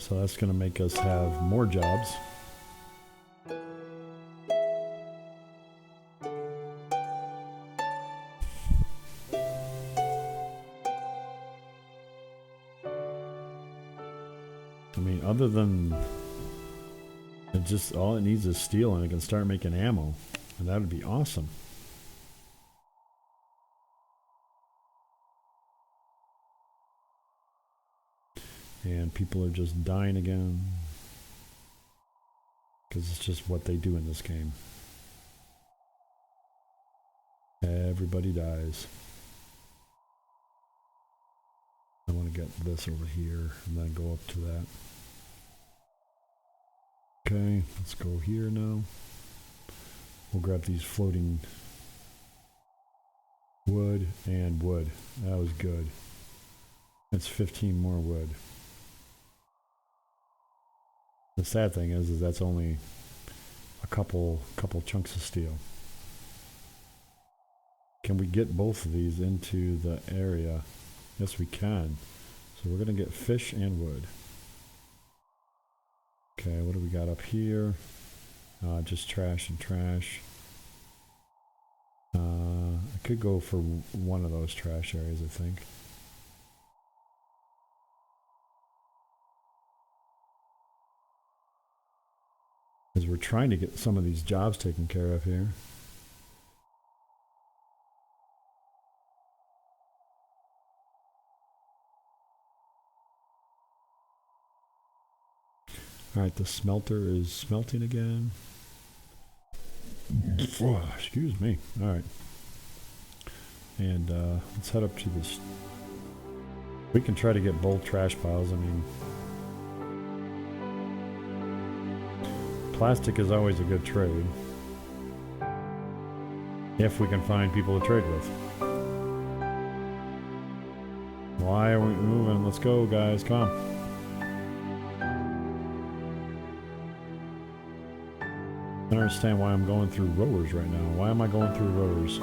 So that's going to make us have more jobs. I mean, other than it just all it needs is steel and it can start making ammo, and that would be awesome. And people are just dying again because it's just what they do in this game. Everybody dies. I want to get this over here and then go up to that. Okay, let's go here now. We'll grab these floating wood and wood. That was good. That's 15 more wood. The sad thing is that's only a couple chunks of steel. Can we get both of these into the area? Yes, we can. So we're going to get fish and wood. Okay, what do we got up here? Just trash and trash. I could go for one of those trash areas, I think. Because we're trying to get some of these jobs taken care of here. Alright, the smelter is smelting again. Oh, excuse me. Alright. And let's head up to this. We can try to get both trash piles. I mean, plastic is always a good trade. If we can find people to trade with. Why are we moving? Let's go, guys. Come on. I don't understand why I'm going through rowers right now. Why am I going through rowers?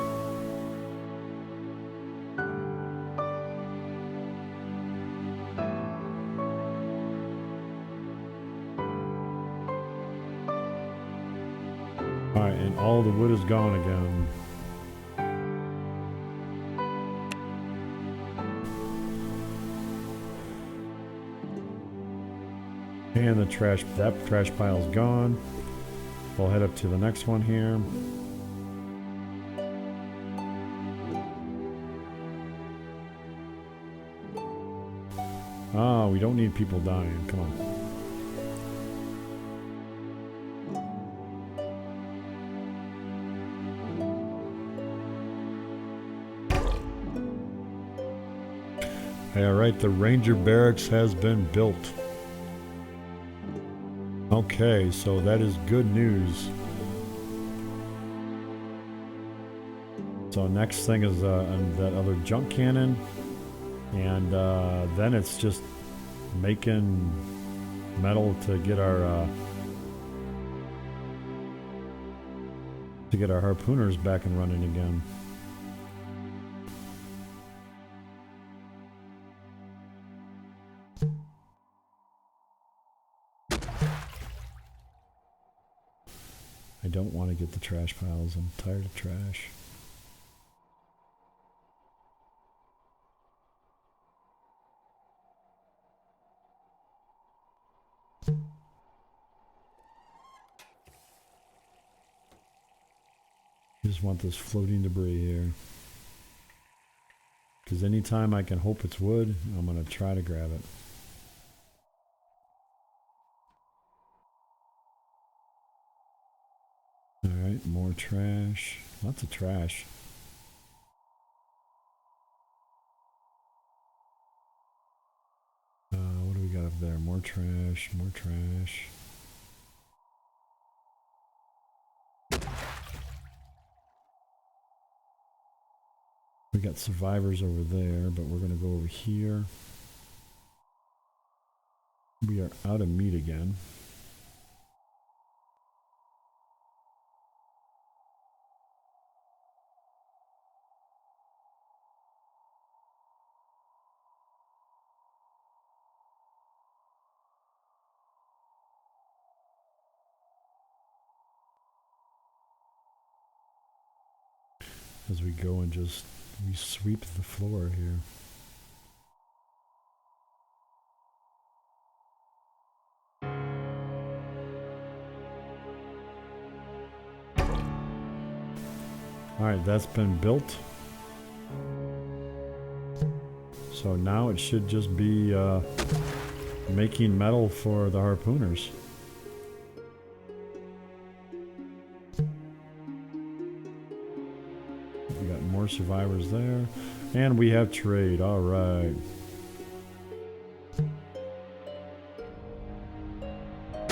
Alright, and all the wood is gone again. And the trash, that trash pile is gone. We'll head up to the next one here. Ah, we don't need people dying. Come on. Alright, the Ranger Barracks has been built. Okay, so that is good news. So next thing is that other junk cannon, and then it's just making metal to get our harpooners back and running again. I don't want to get the trash piles. I'm tired of trash. I just want this floating debris here. Because anytime I can hope it's wood, I'm going to try to grab it. Alright, more trash. Lots of trash. What do we got up there? More trash, more trash. We got survivors over there, but we're going to go over here. We are out of meat again. as we go and just we sweep the floor here. Alright, that's been built. So now it should just be making metal for the harpooners. We got more survivors there. And we have trade, alright.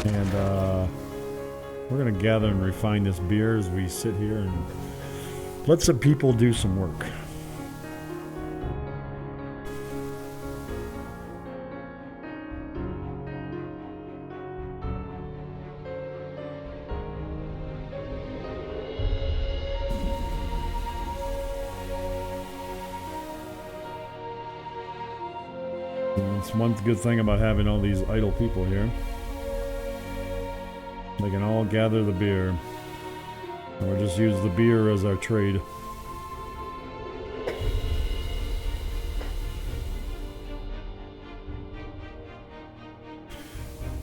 And we're going to gather and refine this beer as we sit here and let some people do some work. That's one good thing about having all these idle people here. They can all gather the beer. And we'll just use the beer as our trade.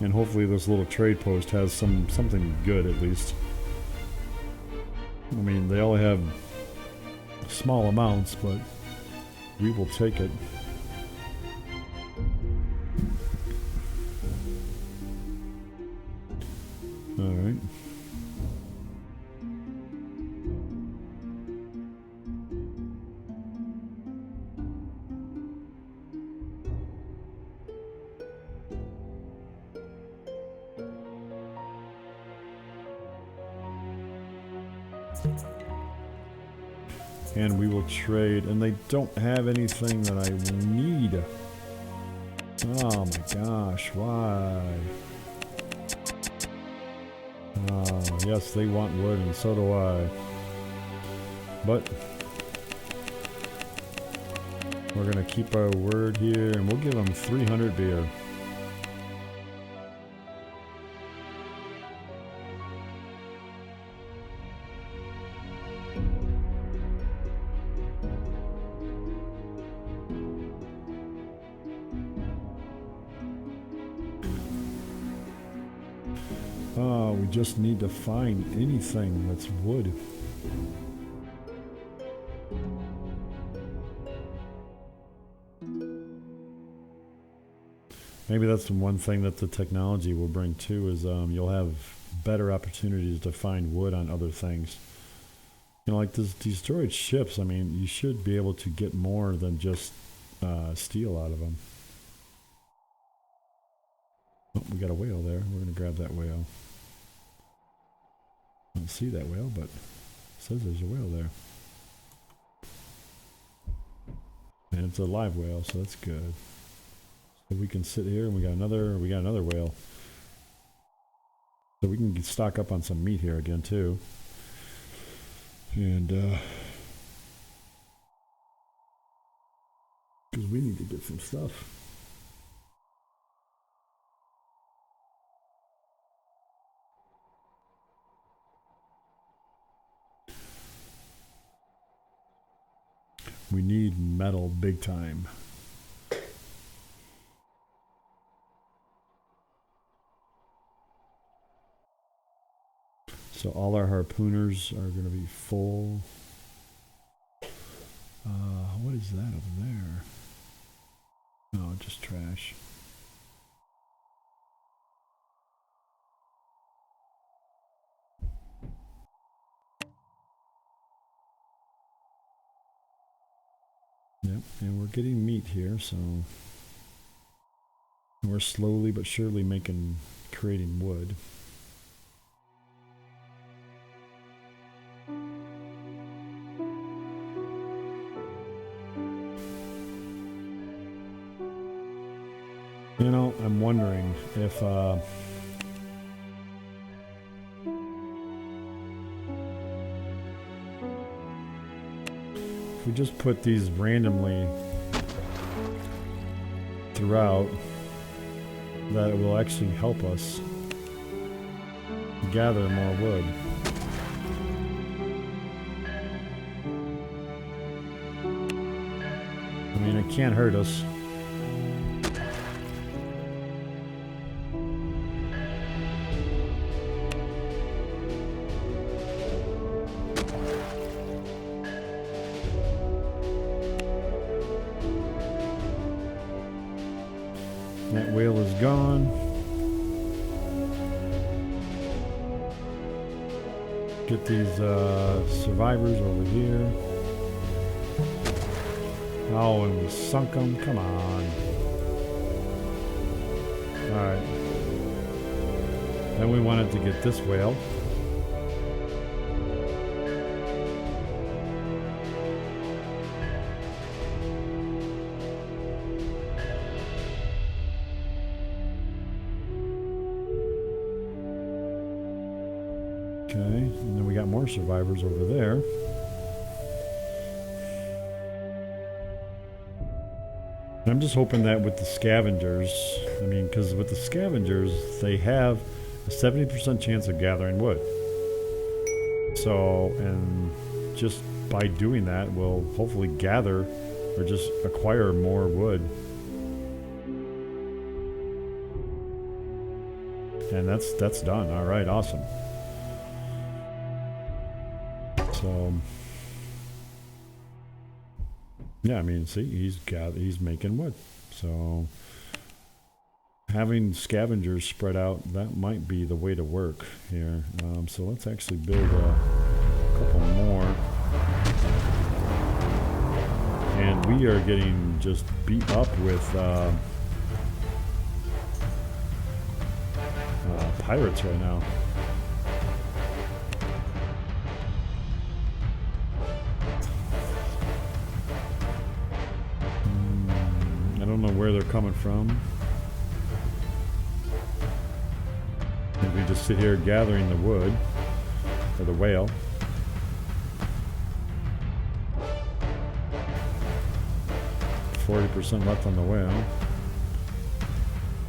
And hopefully this little trade post has something good at least. I mean, they all have small amounts, but we will take it. Alright. And we will trade, and they don't have anything that I need. Oh my gosh, why? Oh, yes, they want wood, and so do I. But we're gonna keep our word here, and we'll give them 300 beer. We just need to find anything that's wood. Maybe that's the one thing that the technology will bring too, is you'll have better opportunities to find wood on other things. You know, like these destroyed ships, I mean, you should be able to get more than just steel out of them. Oh, we got a whale there. We're going to grab that whale. I don't see that whale, but it says there's a whale there. And it's a live whale, so that's good. So we can sit here and we got another whale. So we can stock up on some meat here again too. And because we need to get some stuff. We need metal big time. So all our harpooners are going to be full. What is that over there? No, just trash. Yep, and we're getting meat here, so we're slowly but surely creating wood. You know, I'm wondering if we just put these randomly throughout, that it will actually help us gather more wood. I mean, it can't hurt us. That whale is gone. Get these survivors over here. Oh, and we sunk them. Come on. Alright. Then we wanted to get this whale. Okay, and then we got more survivors over there. I'm just hoping that with the scavengers, I mean, because with the scavengers, they have a 70% chance of gathering wood. So, and just by doing that, we'll hopefully gather or just acquire more wood. And that's done. All right, awesome. So, yeah, I mean, see, he's making wood. So, having scavengers spread out, that might be the way to work here. So let's actually build a couple more. And we are getting just beat up with pirates right now. I don't know where they're coming from. If we just sit here gathering the wood, or the whale. %40 left on the whale.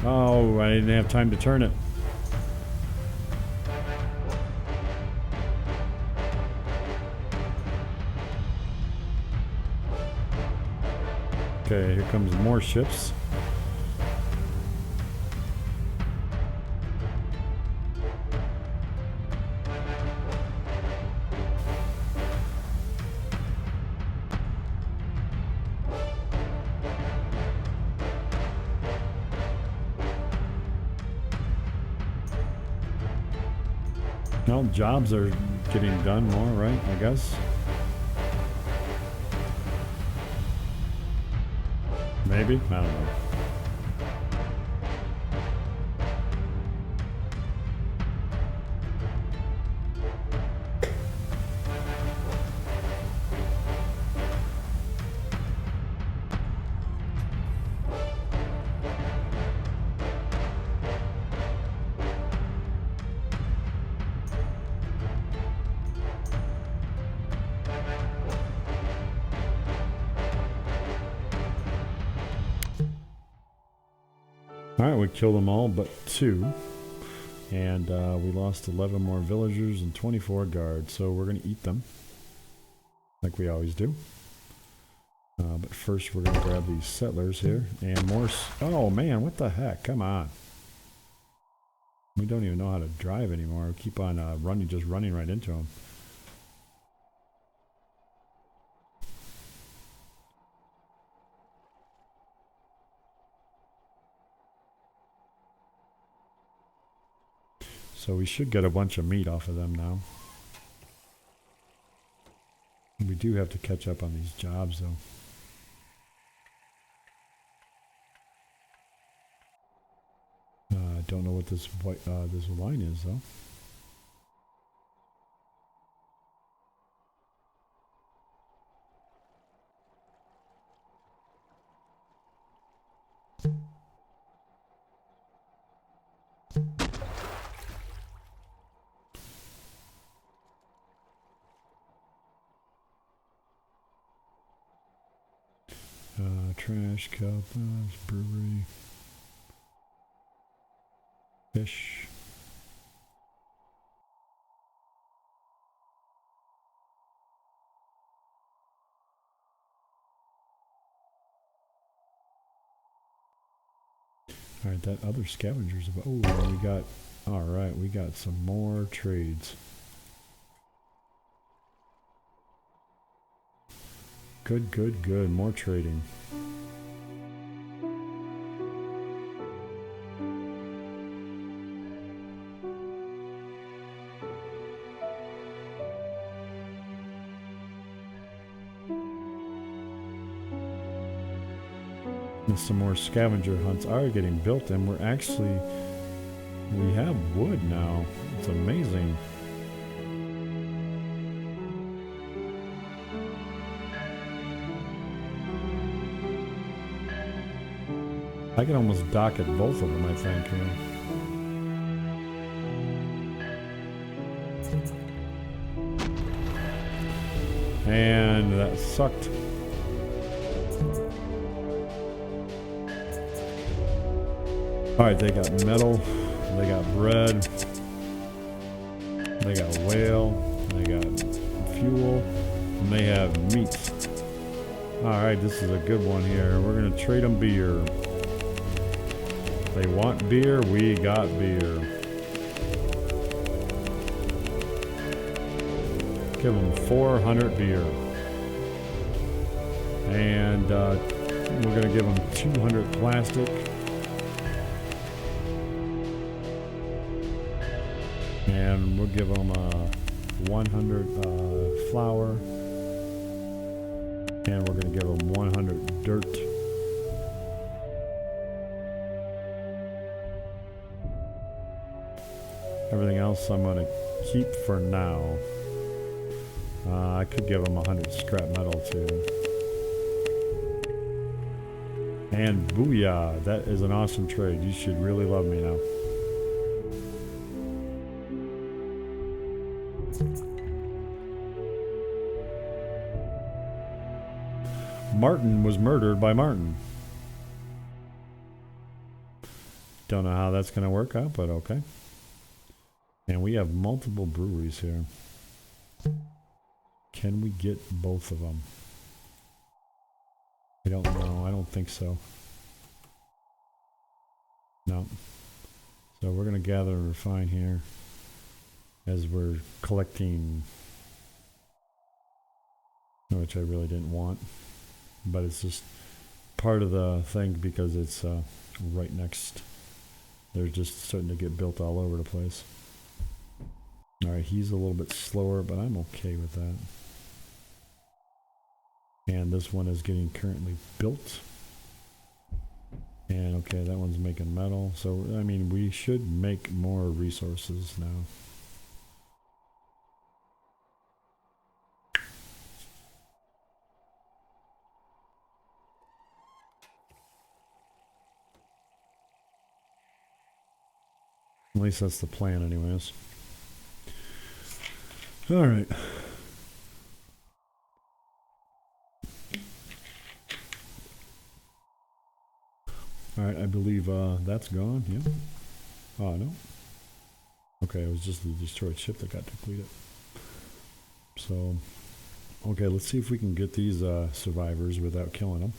Oh, I didn't have time to turn it. Okay, here comes more ships. Well, jobs are getting done more, right? I guess. Maybe? I don't know. Alright, we killed them all but 2. And we lost 11 more villagers and 24 guards. So we're going to eat them. Like we always do. But first we're going to grab these settlers here. And more... Oh man, what the heck? Come on. We don't even know how to drive anymore. We keep on just running right into them. So we should get a bunch of meat off of them now. We do have to catch up on these jobs though. I don't know what this line is though. Trash, cup, brewery, fish. Alright, that other scavenger's about... Oh, we got... Alright, we got some more trades. Good, good, good. More trading. And some more scavenger hunts are getting built, and we have wood now. It's amazing. I can almost dock at both of them, I think. And that sucked. Alright, they got metal, they got bread, they got whale, they got fuel, and they have meat. Alright, this is a good one here. We're going to trade them beer. They want beer, we got beer. Give them 400 beer. And we're going to give them 200 plastic. And we'll give them 100 flour. And we're going to give them 100 dirt. Everything else I'm going to keep for now. I could give them 100 scrap metal too. And booyah, that is an awesome trade. You should really love me now. Martin was murdered by Martin. Don't know how that's going to work out, but okay. And we have multiple breweries here. Can we get both of them? I don't know. I don't think so. No. So we're going to gather and refine here as we're collecting, which I really didn't want. But it's just part of the thing because it's right next. They're just starting to get built all over the place. Alright, he's a little bit slower, but I'm okay with that. And this one is getting currently built. And okay, that one's making metal. So, I mean, we should make more resources now. At least that's the plan anyways. All right. All right, I believe that's gone. Yeah. Oh, no. Okay, it was just the destroyed ship that got depleted. So, okay, let's see if we can get these survivors without killing them.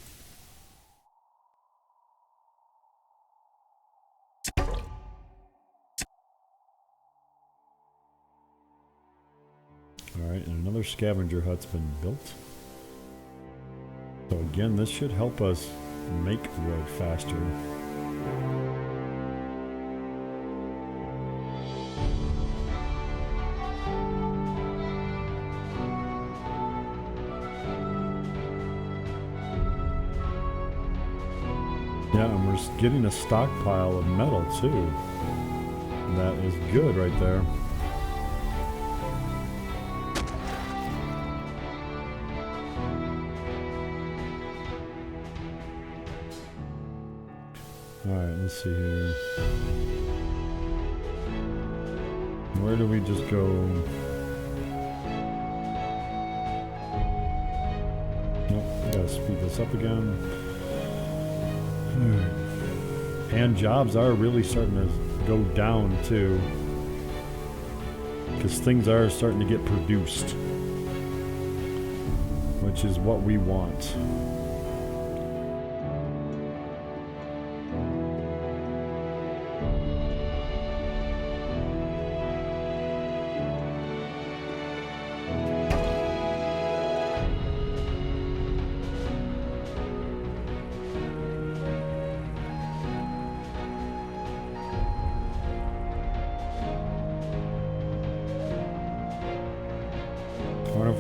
Alright, and another scavenger hut's been built. So again, this should help us make wood faster. Yeah, and we're getting a stockpile of metal too. That is good right there. Alright, let's see here. Where do we just go? Nope, I gotta speed this up again. And jobs are really starting to go down too. Because things are starting to get produced. Which is what we want.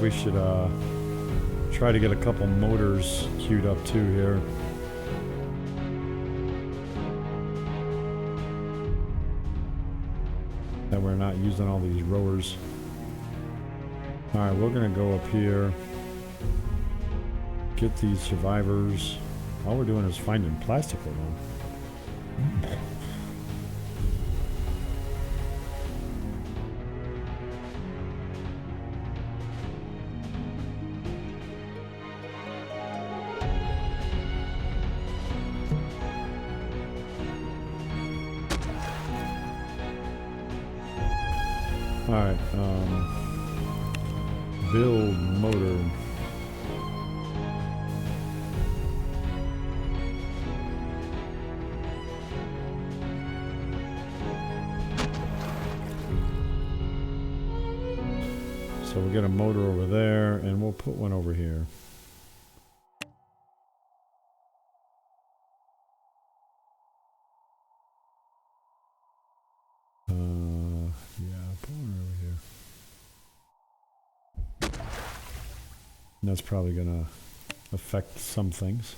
we should try to get a couple motors queued up too here. That we're not using all these rowers. Alright, we're gonna go up here. Get these survivors. All we're doing is finding plastic with them. Alright, build motor. So we'll get a motor over there, and we'll put one over here. Yeah, put one over here. And that's probably gonna affect some things.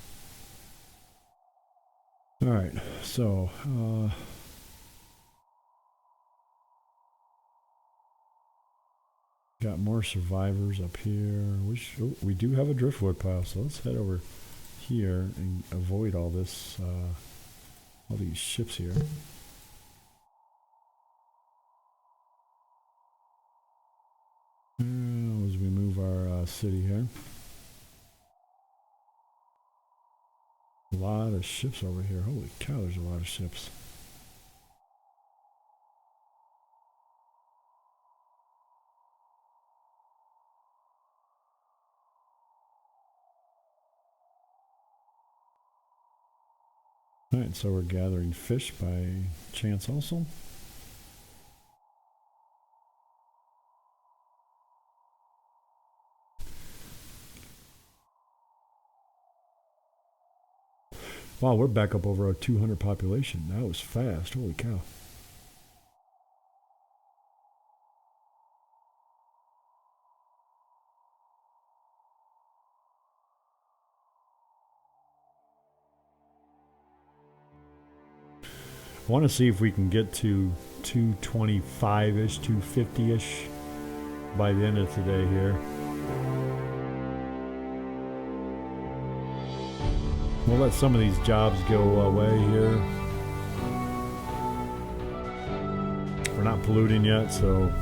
All right, so got more survivors up here. We do have a driftwood pile, so let's head over here and avoid all this, all these ships here. As we move our city here. A lot of ships over here. Holy cow, there's a lot of ships. Alright, so we're gathering fish by chance also. Wow, we're back up over our 200 population. That was fast. Holy cow. I want to see if we can get to 225-ish, 250-ish by the end of today here. We'll let some of these jobs go away here. We're not polluting yet, so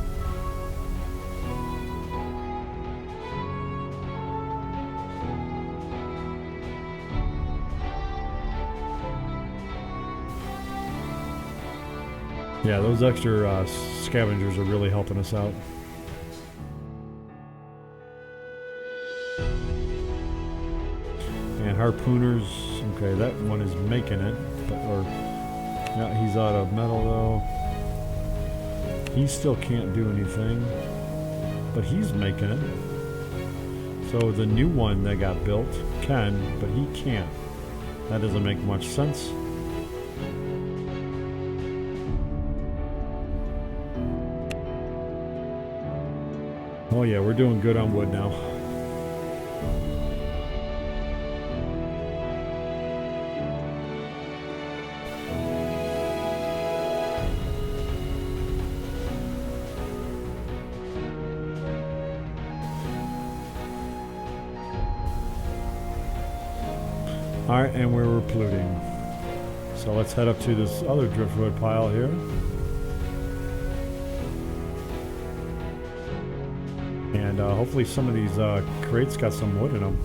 yeah, those extra scavengers are really helping us out. And harpooners, okay, that one is making it, but, yeah, he's out of metal though. He still can't do anything, but he's making it. So the new one that got built can, but he can't. That doesn't make much sense. Oh yeah, we're doing good on wood now. Alright, and we're polluting. So let's head up to this other driftwood pile here. And hopefully some of these crates got some wood in them.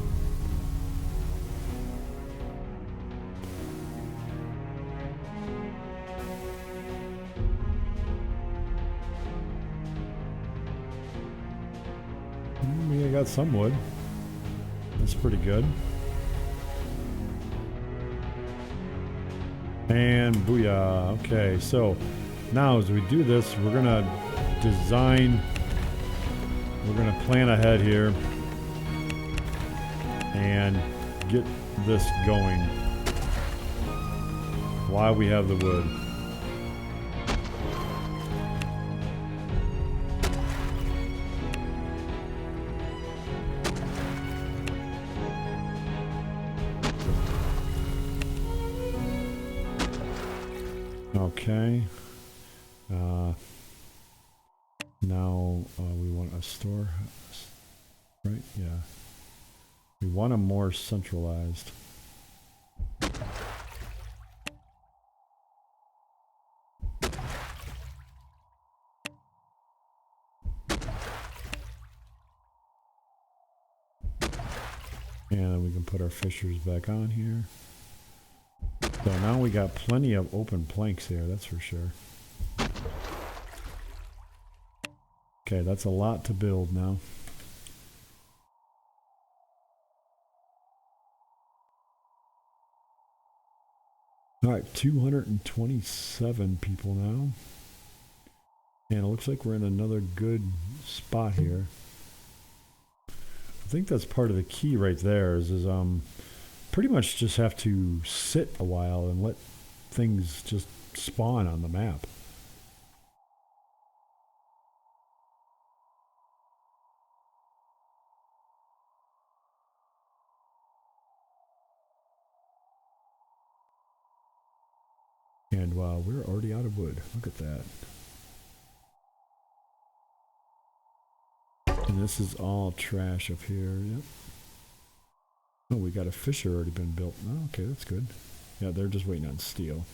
We got some wood. That's pretty good. And booyah. Okay, so now as we do this, we're gonna design, we're gonna plan ahead here and get this going while we have the wood. Okay. Now we want a store, right? Yeah. We want them more centralized. And we can put our fishers back on here. So now we got plenty of open planks here, that's for sure. Okay, that's a lot to build now. Alright, 227 people now. And it looks like we're in another good spot here. I think that's part of the key right there is pretty much just have to sit a while and let things just spawn on the map. And wow, we're already out of wood. Look at that. And this is all trash up here. Yep. Oh, we got a fisher already been built. Oh, okay, that's good. Yeah, they're just waiting on steel.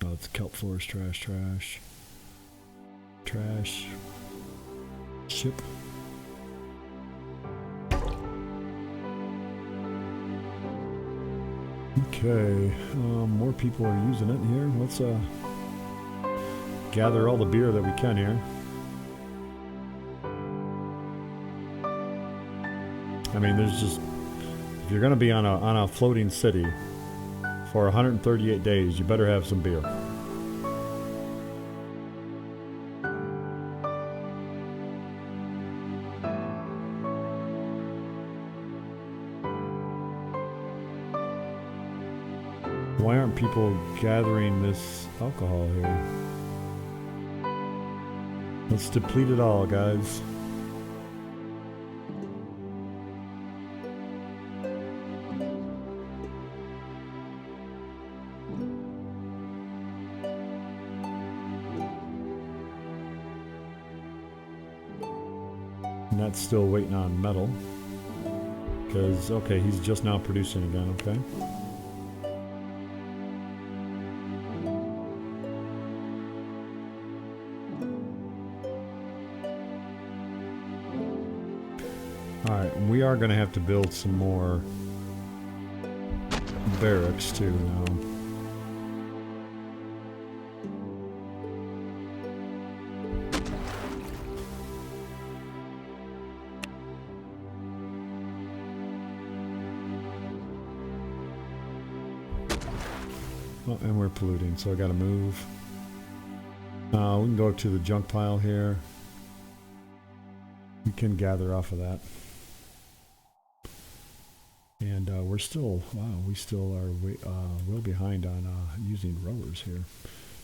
Oh, it's kelp forest trash, trash. Trash. Ship. Okay, more people are using it here. Let's gather all the beer that we can here. I mean, there's just, if you're going to be on a floating city for 138 days, you better have some beer. Why aren't people gathering this alcohol here? Let's deplete it all, guys. And that's still waiting on metal. Because, okay, he's just now producing again, okay? Alright, we are going to have to build some more barracks too now. Oh, and we're polluting, so I gotta move. We can go to the junk pile here. We can gather off of that. And we're still, wow, we still are well behind on using rowers here.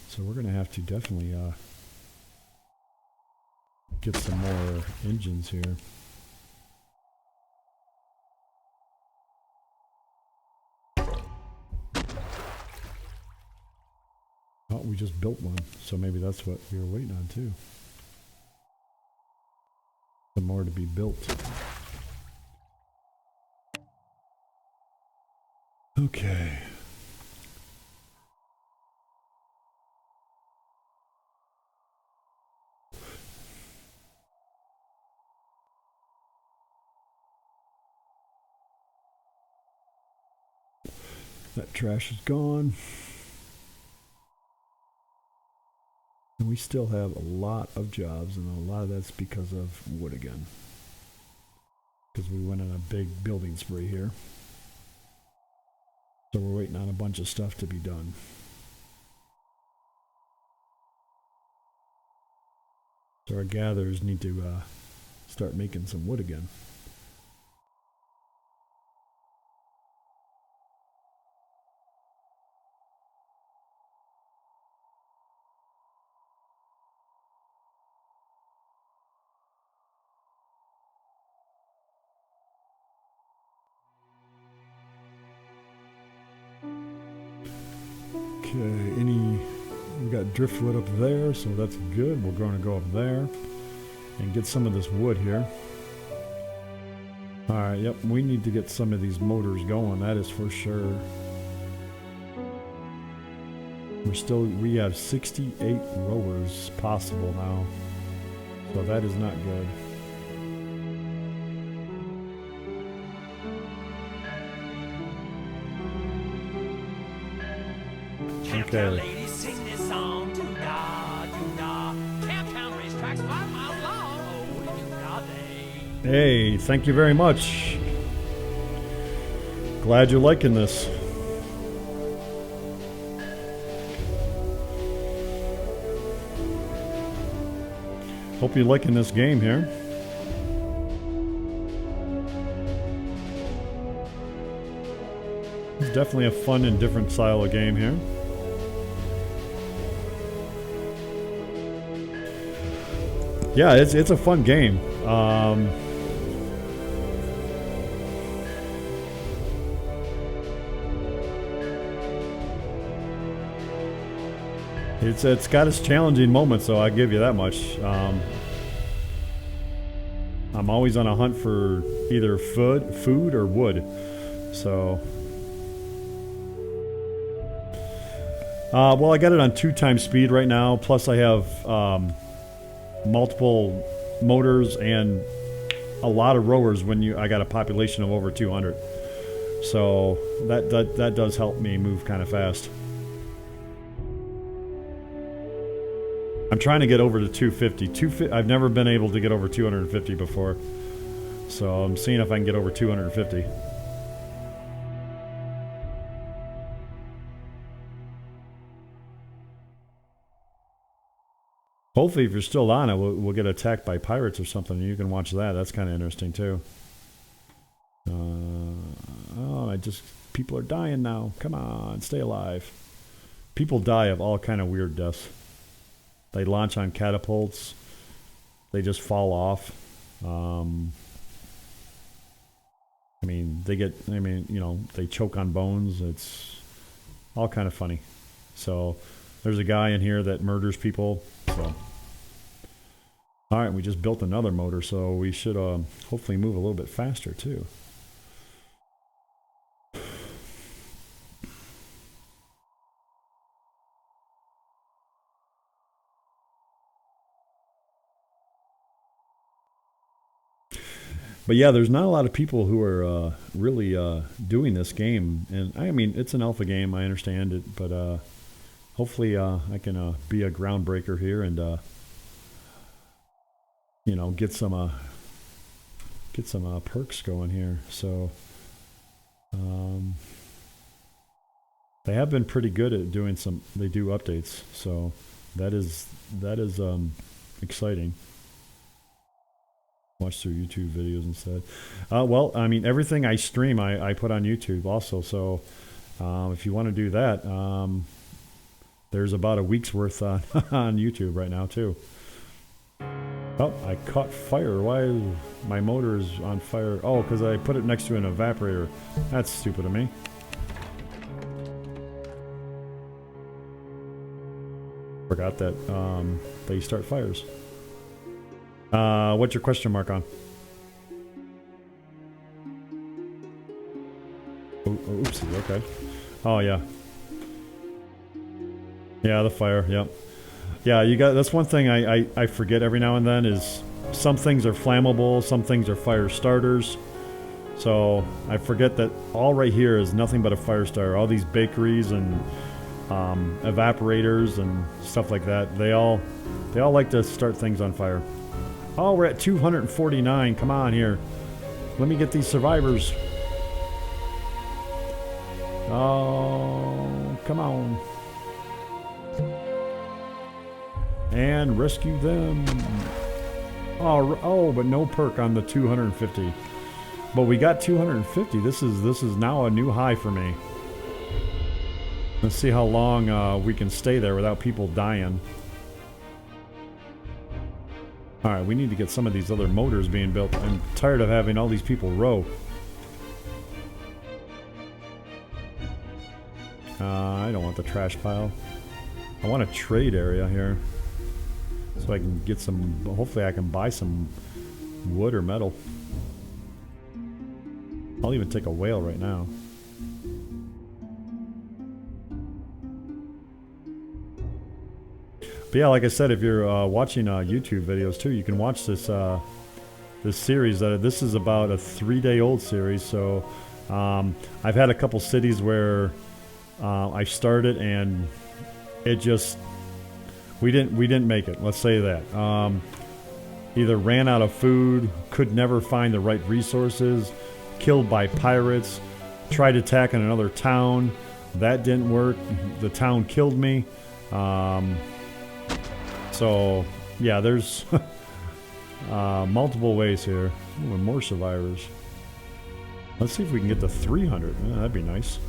So we're gonna have to definitely get some more engines here. Oh, we just built one, so maybe that's what we were waiting on too. Some more to be built. Okay. That trash is gone. And we still have a lot of jobs, and a lot of that's because of wood again. Because we went on a big building spree here. So we're waiting on a bunch of stuff to be done. So our gatherers need to start making some wood again. Okay, we got driftwood up there, so that's good. We're going to go up there and get some of this wood here. Alright, yep, we need to get some of these motors going, that is for sure. We have 68 rowers possible now, so that is not good. Okay. Ladies, sing this song. Camptown racetracks 5 miles long. Oh, hey, thank you very much. Glad you're liking this. Hope you're liking this game here. It's definitely a fun and different style of game here. Yeah, it's a fun game. It's got its challenging moments, so I give you that much. I'm always on a hunt for either food or wood. So, well, I got it on 2x speed right now. Plus, I have multiple motors and a lot of rowers. I got a population of over 200, so that does help me move kind of fast. I'm trying to get over to 250. I've never been able to get over 250 before, so I'm seeing if I can get over 250. Hopefully, if you're still on it, we'll get attacked by pirates or something. You can watch that. That's kind of interesting too. People are dying now. Come on, stay alive. People die of all kind of weird deaths. They launch on catapults. They just fall off. They choke on bones. It's all kind of funny. So there's a guy in here that murders people. So, all right, we just built another motor, so we should hopefully move a little bit faster too. But yeah, there's not a lot of people who are really doing this game, and I mean it's an alpha game. I understand it, but hopefully I can be a groundbreaker here and get some perks going here. So they have been pretty good at doing some. They do updates, so that is exciting. Watch their YouTube videos instead. Well, I mean, everything I stream, I put on YouTube also. So if you want to do that, there's about a week's worth on YouTube right now too. Oh, I caught fire. Why is my motor is on fire? Oh, because I put it next to an evaporator. That's stupid of me. Forgot that they start fires. What's your question mark on? Oopsie, okay. Oh, yeah. Yeah, the fire, yep. Yeah, that's one thing I forget every now and then is some things are flammable, some things are fire starters. So I forget that all right here is nothing but a fire starter. All these bakeries and evaporators and stuff like that, they all like to start things on fire. Oh, we're at 249. Come on here. Let me get these survivors. Oh, come on. And rescue them. Oh, but no perk on the 250. But we got 250. This is now a new high for me. Let's see how long we can stay there without people dying. Alright, we need to get some of these other motors being built. I'm tired of having all these people row. I don't want the trash pile. I want a trade area here. So I can get some, hopefully I can buy some wood or metal. I'll even take a whale right now. But yeah, like I said, if you're watching YouTube videos too, you can watch this this series. This is about a 3-day-old series. So I've had a couple cities where I started and it just we didn't make it. Let's say that either ran out of food, could never find the right resources, killed by pirates, tried attacking another town, that didn't work. The town killed me. So, yeah, there's multiple ways here. Ooh, and more survivors. Let's see if we can get to 300. Yeah, that'd be nice.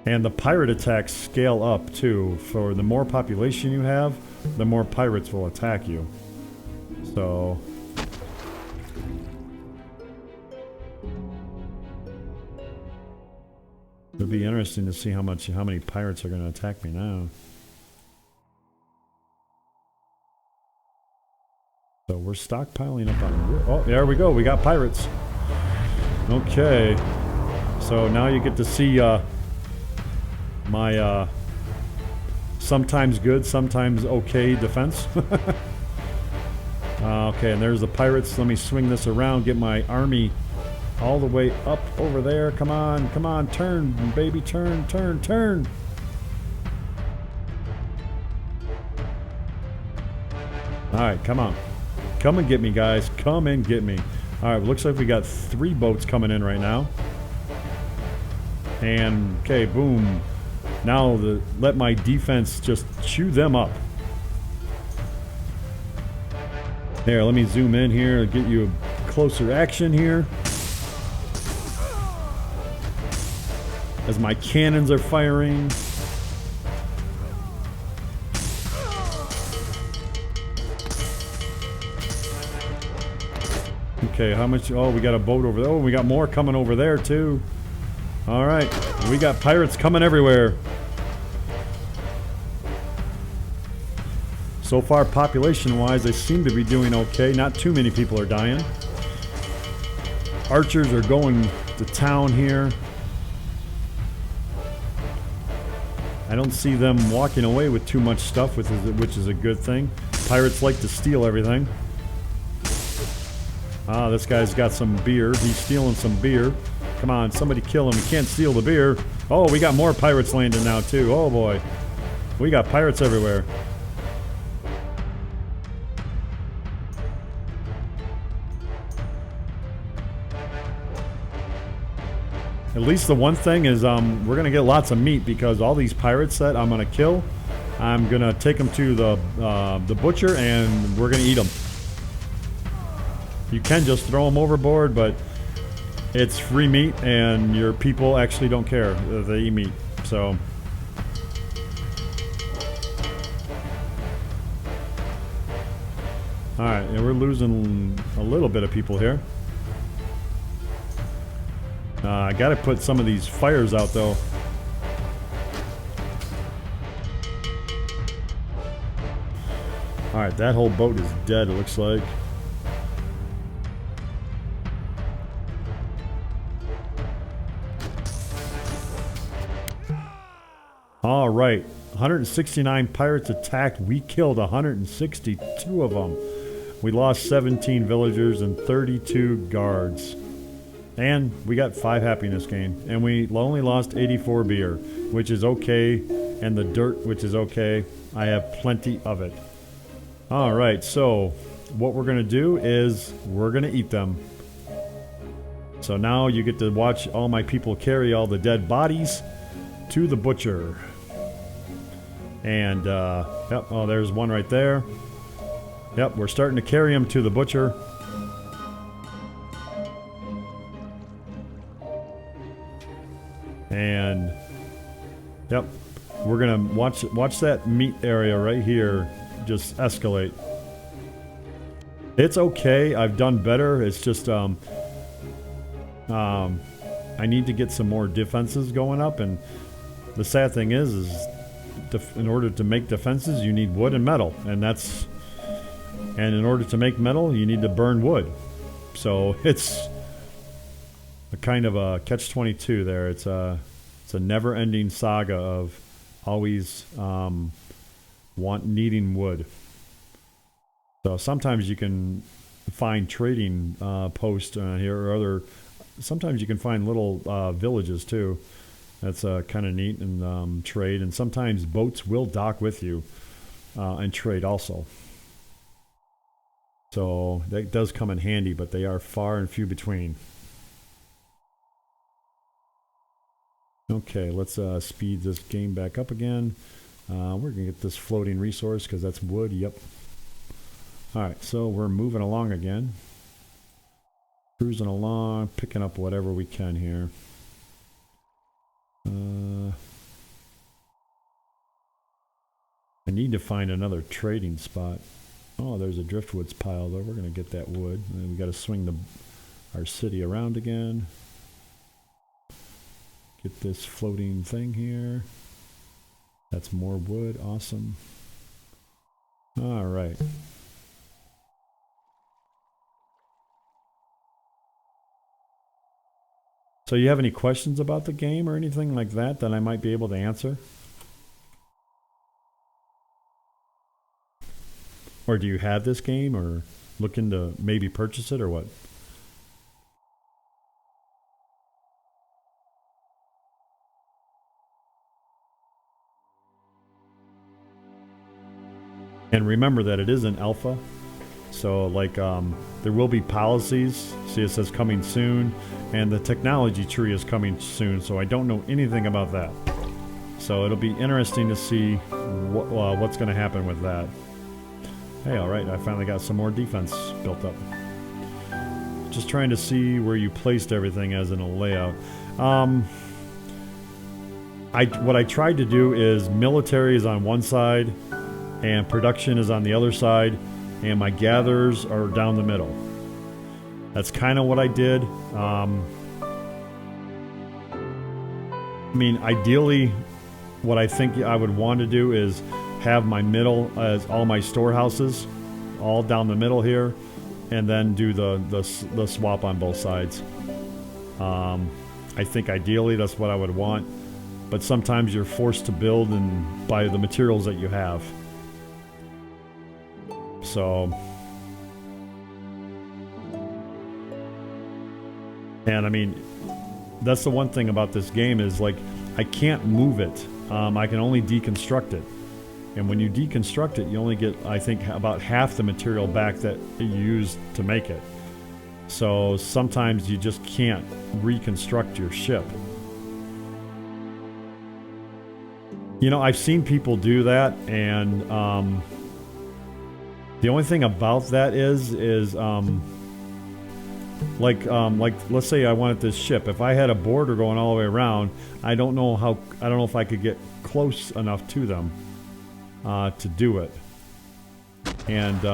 And the pirate attacks scale up, too. For the more population you have, the more pirates will attack you. So... it'll be interesting to see how many pirates are going to attack me now. So we're stockpiling up on wood. Oh, there we go. We got pirates. Okay. So now you get to see my sometimes good, sometimes okay defense. Okay, and there's the pirates. Let me swing this around, get my army all the way up over there. Come on, come on, turn, baby, turn, turn, turn. Alright, come on. Come and get me, guys. Come and get me. Alright, looks like we got 3 boats coming in right now. And, okay, boom. Now, let my defense just chew them up. There, let me zoom in here and get you a closer action here. As my cannons are firing. Okay, how much? Oh, we got a boat over there. Oh, we got more coming over there too. All right, we got pirates coming everywhere. So far, population-wise, they seem to be doing okay. Not too many people are dying. Archers are going to town here. I don't see them walking away with too much stuff, which is a good thing. Pirates like to steal everything. Ah, this guy's got some beer. He's stealing some beer. Come on, somebody kill him. He can't steal the beer. Oh, we got more pirates landing now, too. Oh, boy. We got pirates everywhere. At least the one thing is we're going to get lots of meat because all these pirates that I'm going to kill, I'm going to take them to the butcher and we're going to eat them. You can just throw them overboard, but it's free meat and your people actually don't care. They eat meat. So alright, and we're losing a little bit of people here. I gotta put some of these fires out though. Alright, that whole boat is dead, it looks like. Alright, 169 pirates attacked. We killed 162 of them. We lost 17 villagers and 32 guards. And we got 5 happiness gain. And we only lost 84 beer, which is okay. And the dirt, which is okay. I have plenty of it. Alright, so what we're going to do is we're going to eat them. So now you get to watch all my people carry all the dead bodies to the butcher. And, yep, oh, there's one right there. Yep, we're starting to carry him to the butcher. And yep, we're gonna watch that meat area right here just escalate. It's okay. I've done better. It's just I need to get some more defenses going up, and the sad thing is in order to make defenses, you need wood and metal, and in order to make metal, you need to burn wood. So it's a kind of a catch-22 there. It's a never-ending saga of always needing wood. So sometimes you can find trading posts here or other. Sometimes you can find little villages too. That's kind of neat and trade. And sometimes boats will dock with you and trade also. So that does come in handy, but they are far and few between. Okay, let's speed this game back up again. We're going to get this floating resource because that's wood. Yep. Alright, so we're moving along again. Cruising along, picking up whatever we can here. I need to find another trading spot. Oh, there's a driftwood's pile there. We're going to get that wood. And then we got to swing our city around again. Get this floating thing here. That's more wood. Awesome. All right. So you have any questions about the game or anything like that I might be able to answer? Or do you have this game or looking to maybe purchase it or what? And remember that it is an alpha. So like there will be policies. See, it says coming soon, and the technology tree is coming soon. So I don't know anything about that. So it'll be interesting to see what's going to happen with that. Hey, all right, I finally got some more defense built up. Just trying to see where you placed everything as in a layout. What I tried to do is military is on one side, and production is on the other side, and my gatherers are down the middle. That's kind of what I did. I mean, ideally, what I think I would want to do is have my middle as all my storehouses all down the middle here, and then do the swap on both sides. I think ideally that's what I would want, but sometimes you're forced to build and buy the materials that you have. So, and I mean, that's the one thing about this game is like I can't move it. I can only deconstruct it. And when you deconstruct it, you only get, I think, about half the material back that you used to make it. So sometimes you just can't reconstruct your ship. You know, I've seen people do that, and the only thing about that is like let's say I wanted this ship. If I had a border going all the way around, I don't know if I could get close enough to them to do it. And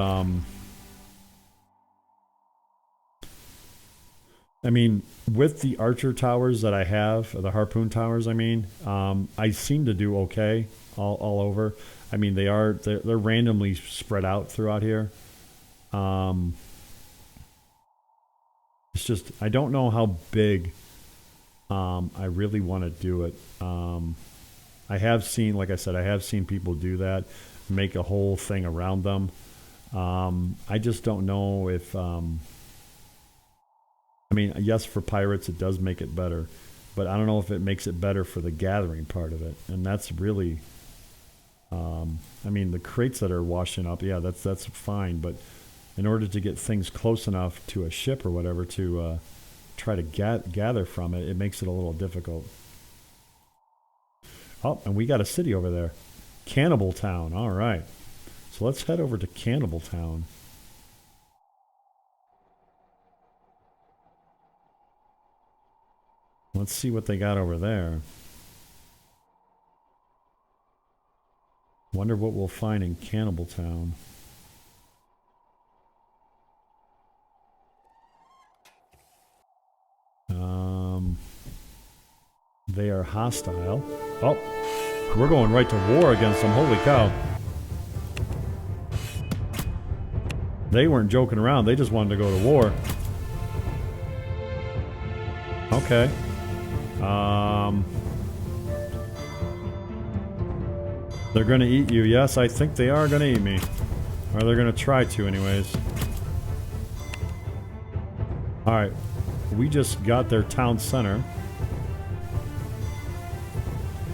I mean, with the archer towers that I have, the harpoon towers, I mean, I seem to do okay all over. I mean, they're randomly spread out throughout here. It's just I don't know how big I really want to do it. I have seen, like I said, I have seen people do that, make a whole thing around them. I just don't know if. I mean, yes, for pirates it does make it better, but I don't know if it makes it better for the gathering part of it, and that's really. I mean, the crates that are washing up, yeah, that's fine, but in order to get things close enough to a ship or whatever to try to gather from it, it makes it a little difficult. Oh, and we got a city over there. Cannibal Town. All right. So let's head over to Cannibal Town. Let's see what they got over there. Wonder what we'll find in Cannibal Town. They are hostile. Oh, we're going right to war against them. Holy cow. They weren't joking around. They just wanted to go to war. Okay. They're gonna eat you. Yes, I think they are gonna eat me. Or they're gonna try to anyways. Alright. We just got their town center.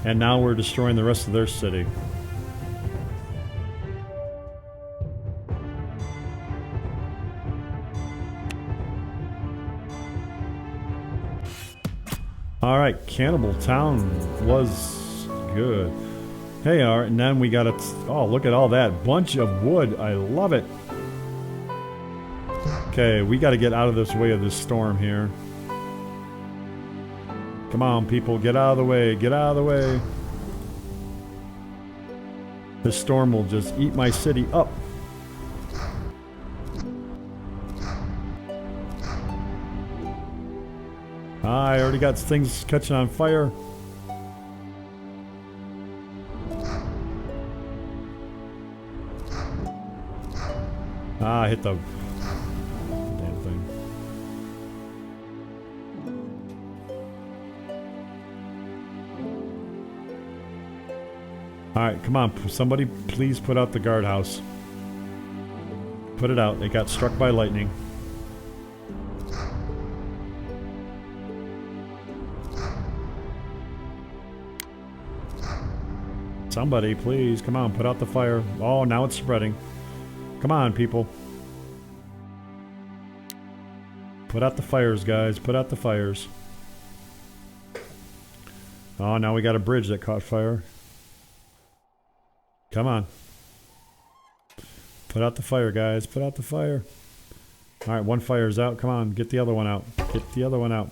And now we're destroying the rest of their city. Alright, Cannibal Town was good. Hey, alright, and then we got a... Oh, look at all that. Bunch of wood. I love it. Okay, we got to get out of this way of this storm here. Come on, people. Get out of the way. Get out of the way. This storm will just eat my city up. I already got things catching on fire. I hit the damn thing. Alright, come on. Somebody please put out the guardhouse. Put it out. It got struck by lightning. Somebody, please, come on, put out the fire. Oh, now it's spreading. Come on, people. Put out the fires, guys. Put out the fires. Oh, now we got a bridge that caught fire. Come on. Put out the fire, guys. Put out the fire. Alright, one fire's out. Come on, get the other one out. Get the other one out.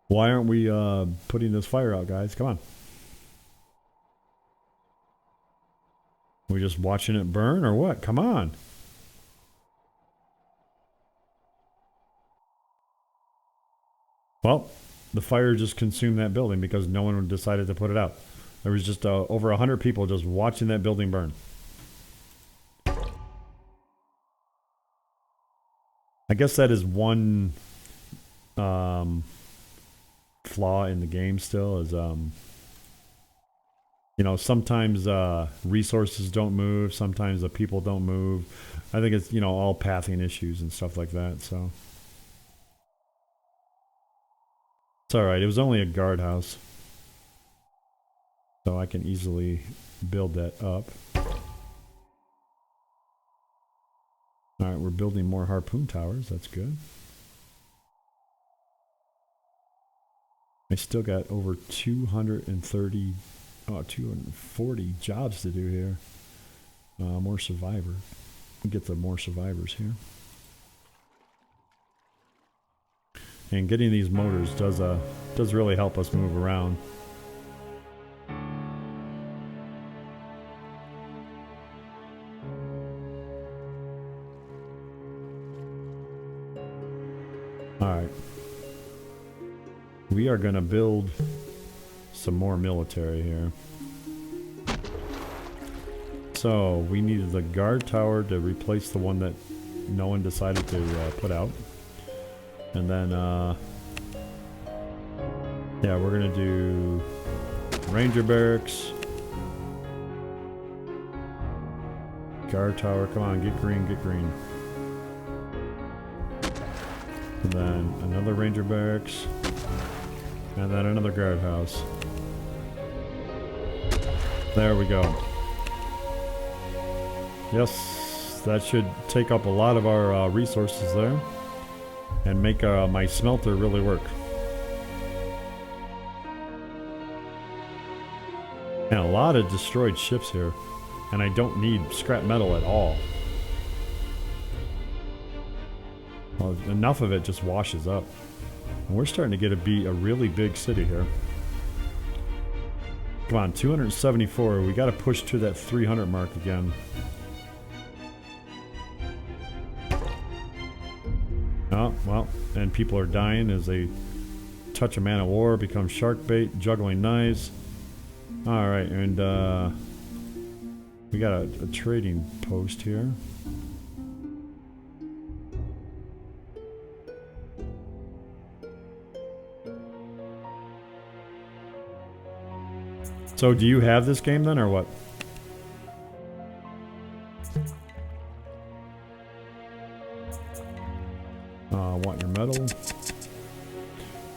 Why aren't we putting this fire out, guys? Come on. We just watching it burn or what? Come on. Well, the fire just consumed that building because no one decided to put it out. There was just over 100 people just watching that building burn. I guess that is one flaw in the game still is you know, sometimes resources don't move, sometimes the people don't move. I think it's, you know, all pathing issues and stuff like that, so it's alright. It was only a guardhouse, so I can easily build that up. Alright, we're building more harpoon towers. That's good. I still got over 240 jobs to do here. More survivors. Get the more survivors here. And getting these motors does really help us move around. Alright. We are going to build some more military here. So, we needed the guard tower to replace the one that no one decided to put out. And then, yeah, we're going to do ranger barracks. Guard tower, come on, get green, get green. And then another ranger barracks. And then another guardhouse. There we go. Yes, that should take up a lot of our resources there. And make my smelter really work. And a lot of destroyed ships here. And I don't need scrap metal at all. Well, enough of it just washes up. And we're starting to get to be a really big city here. Come on, 274. We got to push to that 300 mark again. Oh, well, and people are dying as they touch a man of war, become shark bait, juggling knives. Alright, and we got a trading post here. So do you have this game then, or what? Want your metal.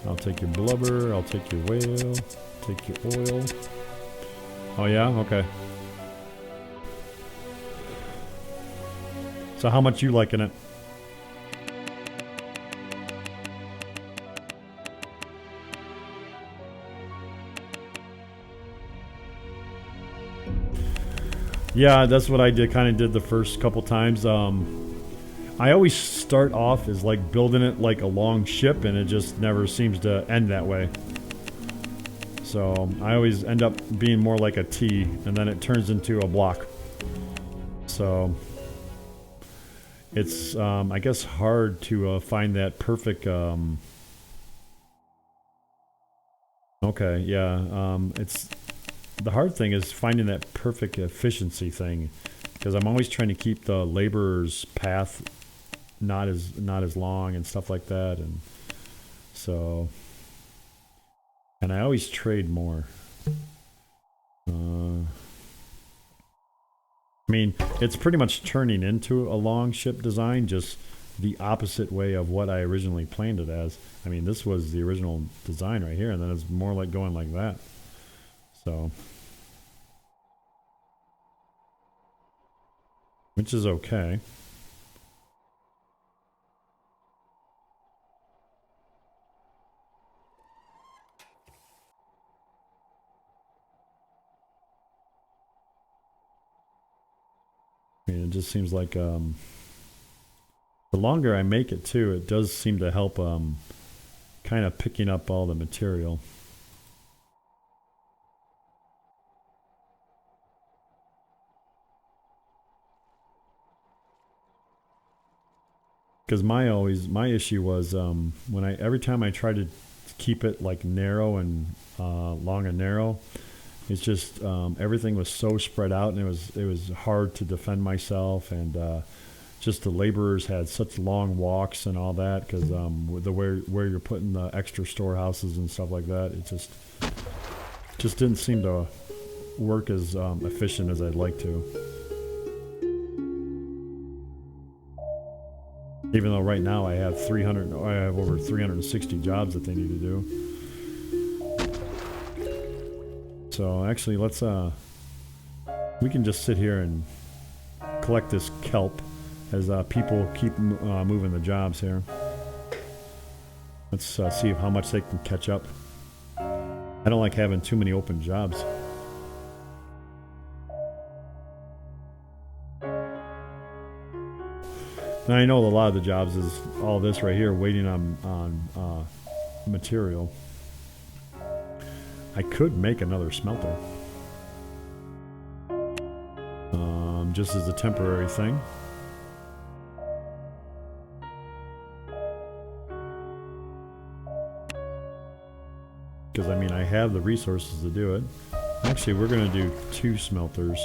I'll take your blubber, I'll take your whale, take your oil. Oh yeah? Okay. So how much you liking it? Yeah, that's what I kind of did the first couple times. I always start off as like building it like a long ship, and it just never seems to end that way. So I always end up being more like a T, and then it turns into a block. So it's, I guess, hard to find that perfect. Okay, yeah. It's the hard thing is finding that perfect efficiency thing, because I'm always trying to keep the laborer's path not as long and stuff like that, and so, and I always trade more. I mean, it's pretty much turning into a long ship design, just the opposite way of what I originally planned it as. I mean, this was the original design right here, and then it's more like going like that. So, which is okay. I mean, it just seems like the longer I make it too, it does seem to help kind of picking up all the material. Because my issue was when every time I tried to keep it like narrow and long and narrow, it's just everything was so spread out, and it was hard to defend myself, and just the laborers had such long walks and all that, because the where you're putting the extra storehouses and stuff like that, it just didn't seem to work as efficient as I'd like to. Even though right now I have over 360 jobs that they need to do. So actually, let's we can just sit here and collect this kelp as people keep moving the jobs here. Let's see how much they can catch up. I don't like having too many open jobs. Now I know a lot of the jobs is all this right here, waiting on material. I could make another smelter, just as a temporary thing. Because I mean, I have the resources to do it. Actually, we're going to do 2 smelters,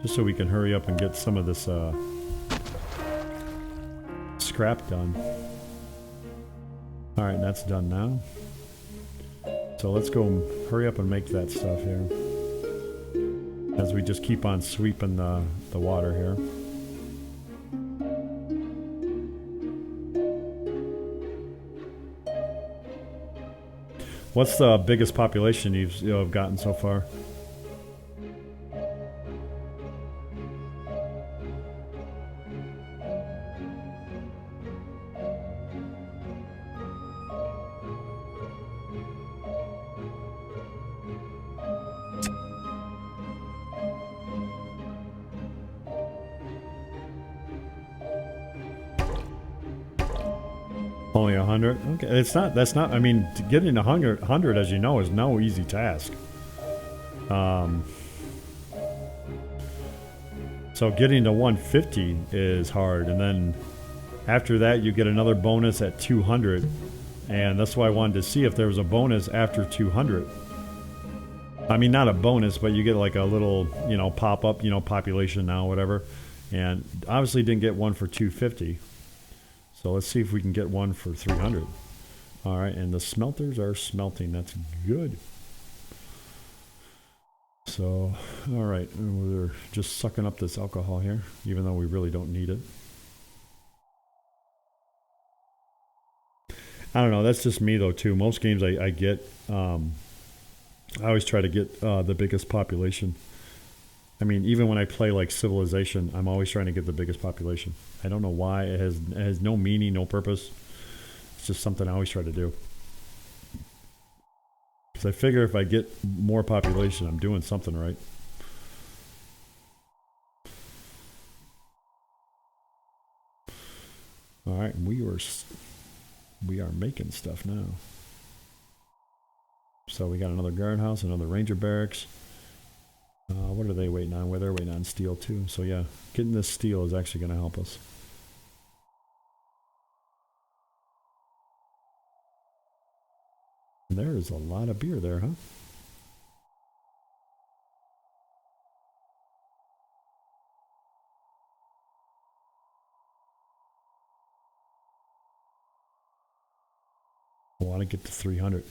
just so we can hurry up and get some of this scrap done. Alright, that's done now. So let's go and hurry up and make that stuff here, as we just keep on sweeping the water here. What's the biggest population you've gotten so far? Only 100? Okay, that's not, I mean, getting 100, as you know, is no easy task. So getting to 150 is hard, and then After that, you get another bonus at 200. And that's why I wanted to see if there was a bonus after 200. I mean, not a bonus, but you get like a little, you know, pop up, you know, population now, whatever. And obviously didn't get one for 250. So let's see if we can get one for 300. All right, and the smelters are smelting. That's good. So, all right, we're just sucking up this alcohol here, even though we really don't need it. I don't know. That's just me, though, too. Most games I get, I always try to get the biggest population. I mean, even when I play like Civilization, I'm always trying to get the biggest population. I don't know why. It has no meaning, no purpose. It's just something I always try to do. Because I figure if I get more population, I'm doing something right. All right, we are making stuff now. So we got another guardhouse, another ranger barracks. What are they waiting on? Well, they're waiting on steel too. So yeah, getting this steel is actually going to help us. And there is a lot of beer there, huh? I want to get to 300.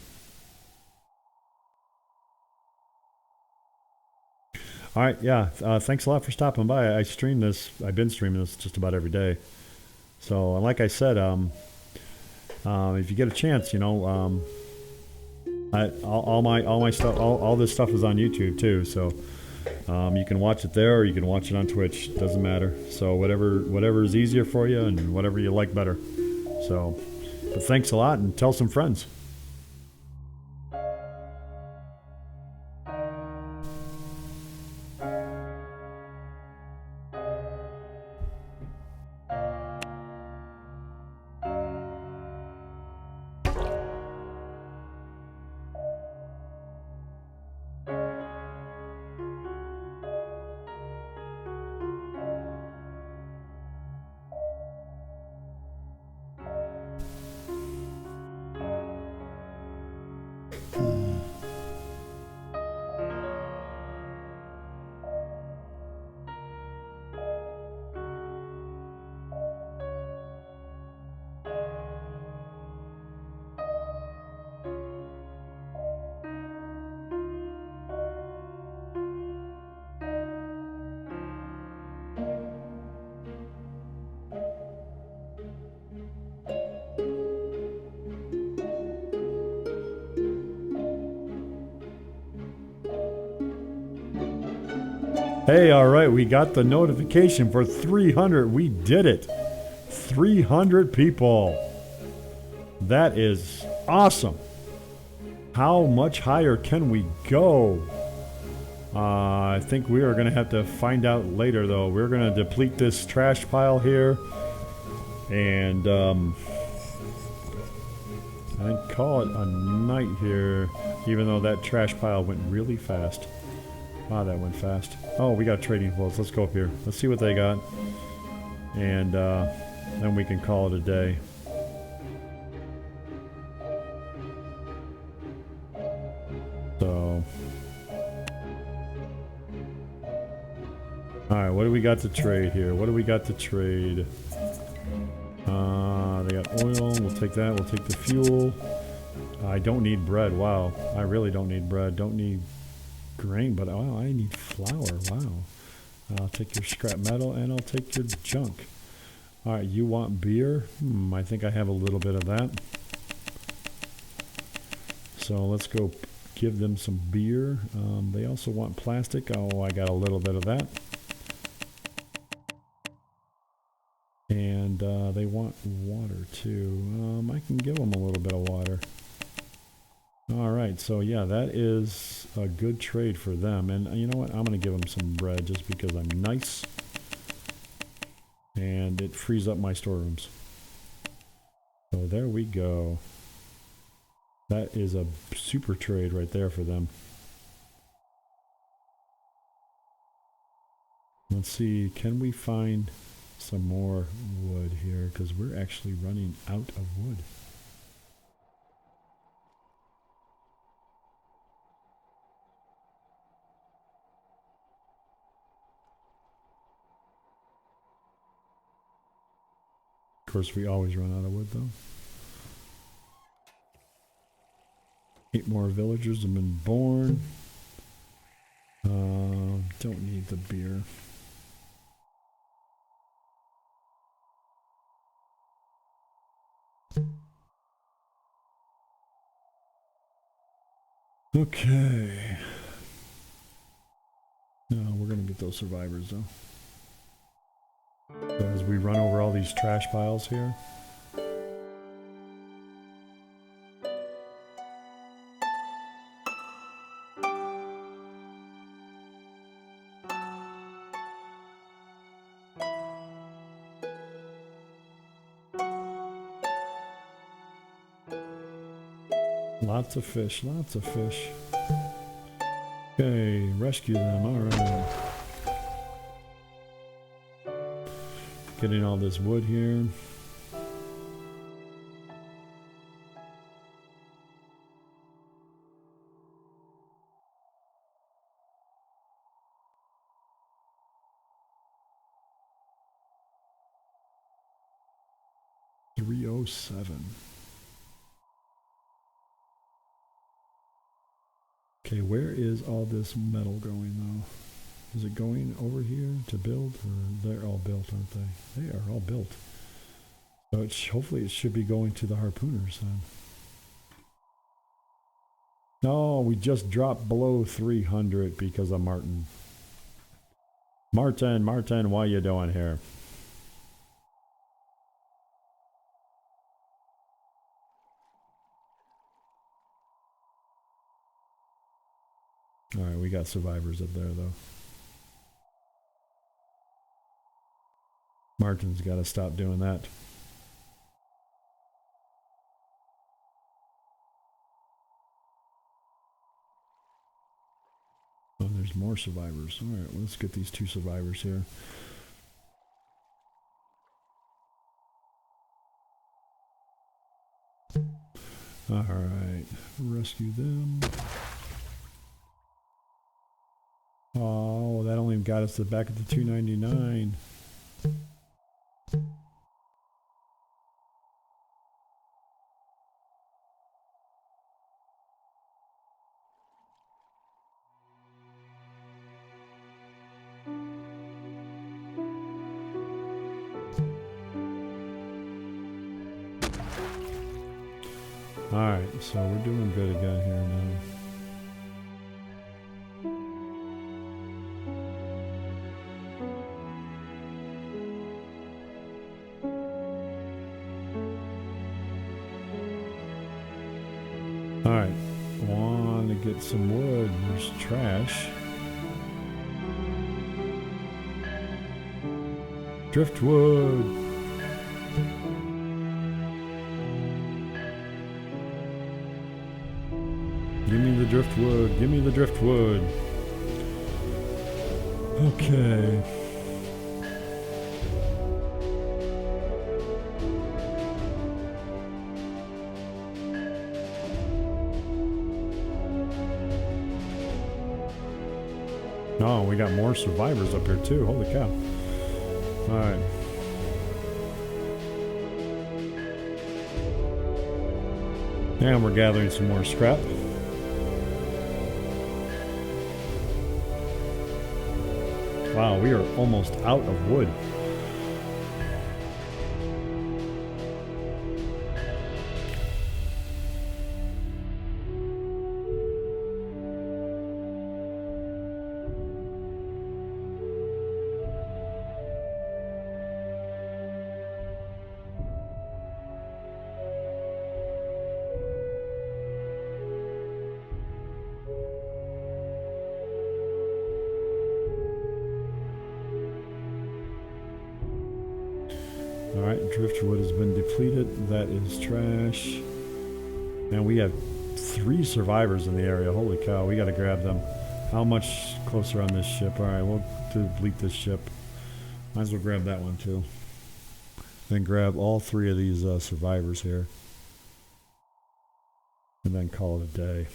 All right, yeah. Thanks a lot for stopping by. I stream this. I've been streaming this just about every day. So, like I said, if you get a chance, you know, all my stuff, all this stuff is on YouTube too. So, you can watch it there, or you can watch it on Twitch. Doesn't matter. So, whatever is easier for you, and whatever you like better. So, but thanks a lot, and tell some friends. Hey, all right, we got the notification for 300. We did it. 300 people. That is awesome. How much higher can we go? I think we are going to have to find out later, though. We're going to deplete this trash pile here. And I think call it a night here, even though that trash pile went really fast. Wow, that went fast. Oh, we got trading floats. Let's go up here. Let's see what they got. And then we can call it a day. So. Alright, what do we got to trade here? What do we got to trade? They got oil. We'll take that. We'll take the fuel. I don't need bread. Wow. I really don't need bread. Don't need grain, but oh, I need flour. Wow. I'll take your scrap metal and I'll take your junk. Alright, you want beer? I think I have a little bit of that. So let's go give them some beer. They also want plastic. Oh, I got a little bit of that. And they want water too. I can give them a little bit of water. Alright, so yeah, that is a good trade for them. And you know what? I'm going to give them some bread just because I'm nice. And it frees up my storerooms. So there we go. That is a super trade right there for them. Let's see, can we find some more wood here because we're actually running out of wood. Of course, we always run out of wood though. 8 more villagers have been born. Don't need the beer. Okay. No, we're gonna get those survivors though. So as we run over all these trash piles here. Lots of fish, lots of fish. Okay, rescue them, alright. Getting all this wood here. $307. Okay, where is all this metal going though? Is it going over here to build, or they're all built, aren't they? They are all built. So it's, hopefully it should be going to the harpooners then. No, we just dropped below 300 because of Martin. Martin, what you doing here? Alright, we got survivors up there though. Martin's got to stop doing that. Oh, there's more survivors. Alright, well, let's get these 2 survivors here. Alright, rescue them. Oh, that only got us to back at the 299. Alright, so we're doing good again here now. Alright, want to get some wood. There's trash. Driftwood. Give me the driftwood. Give me the driftwood. Okay. Oh, we got more survivors up here too. Holy cow. Alright. And we're gathering some more scrap. Wow, we are almost out of wood. Alright, driftwood has been depleted. That is trash. And we have 3 survivors in the area. Holy cow, we gotta grab them. How much closer on this ship? Alright, we'll deplete this ship. Might as well grab that one too. Then grab all 3 of these survivors here. And then call it a day.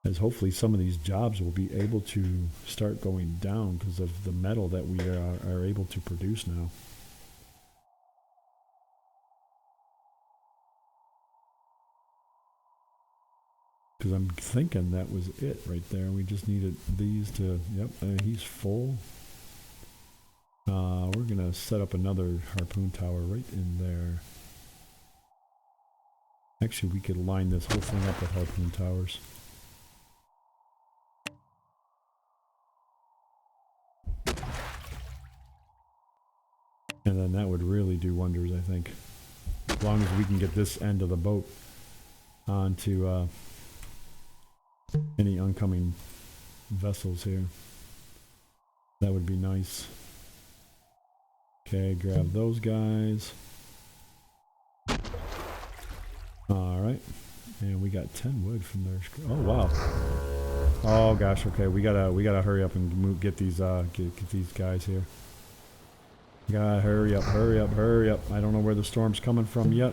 As hopefully some of these jobs will be able to start going down because of the metal that we are able to produce now. Because I'm thinking that was it right there. We just needed these to, yep, he's full. We're going to set up another harpoon tower right in there. Actually, we could line this whole thing up with harpoon towers. And then that would really do wonders, I think. As long as we can get this end of the boat onto any oncoming vessels here. That would be nice. Okay, grab those guys. Alright. And we got 10 wood from there. Oh wow. Oh gosh, okay, we gotta hurry up and get these get these guys here. Gotta hurry up, hurry up, hurry up. I don't know where the storm's coming from yet.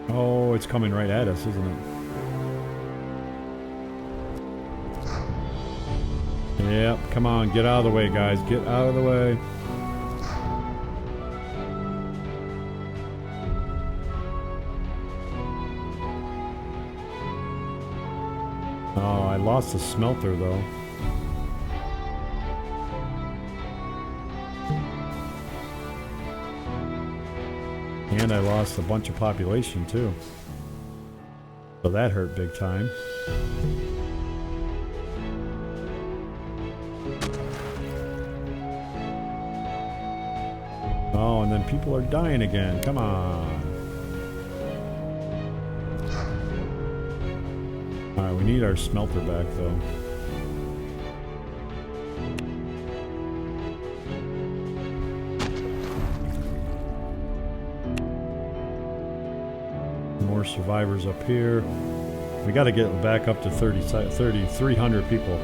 Oh, it's coming right at us, isn't it? Yep, come on, get out of the way, guys. Get out of the way. Oh, I lost the smelter, though. And I lost a bunch of population, too. So that hurt big time. Oh, and then people are dying again. Come on. Alright, we need our smelter back, though. More survivors up here. We got to get back up to 300 people.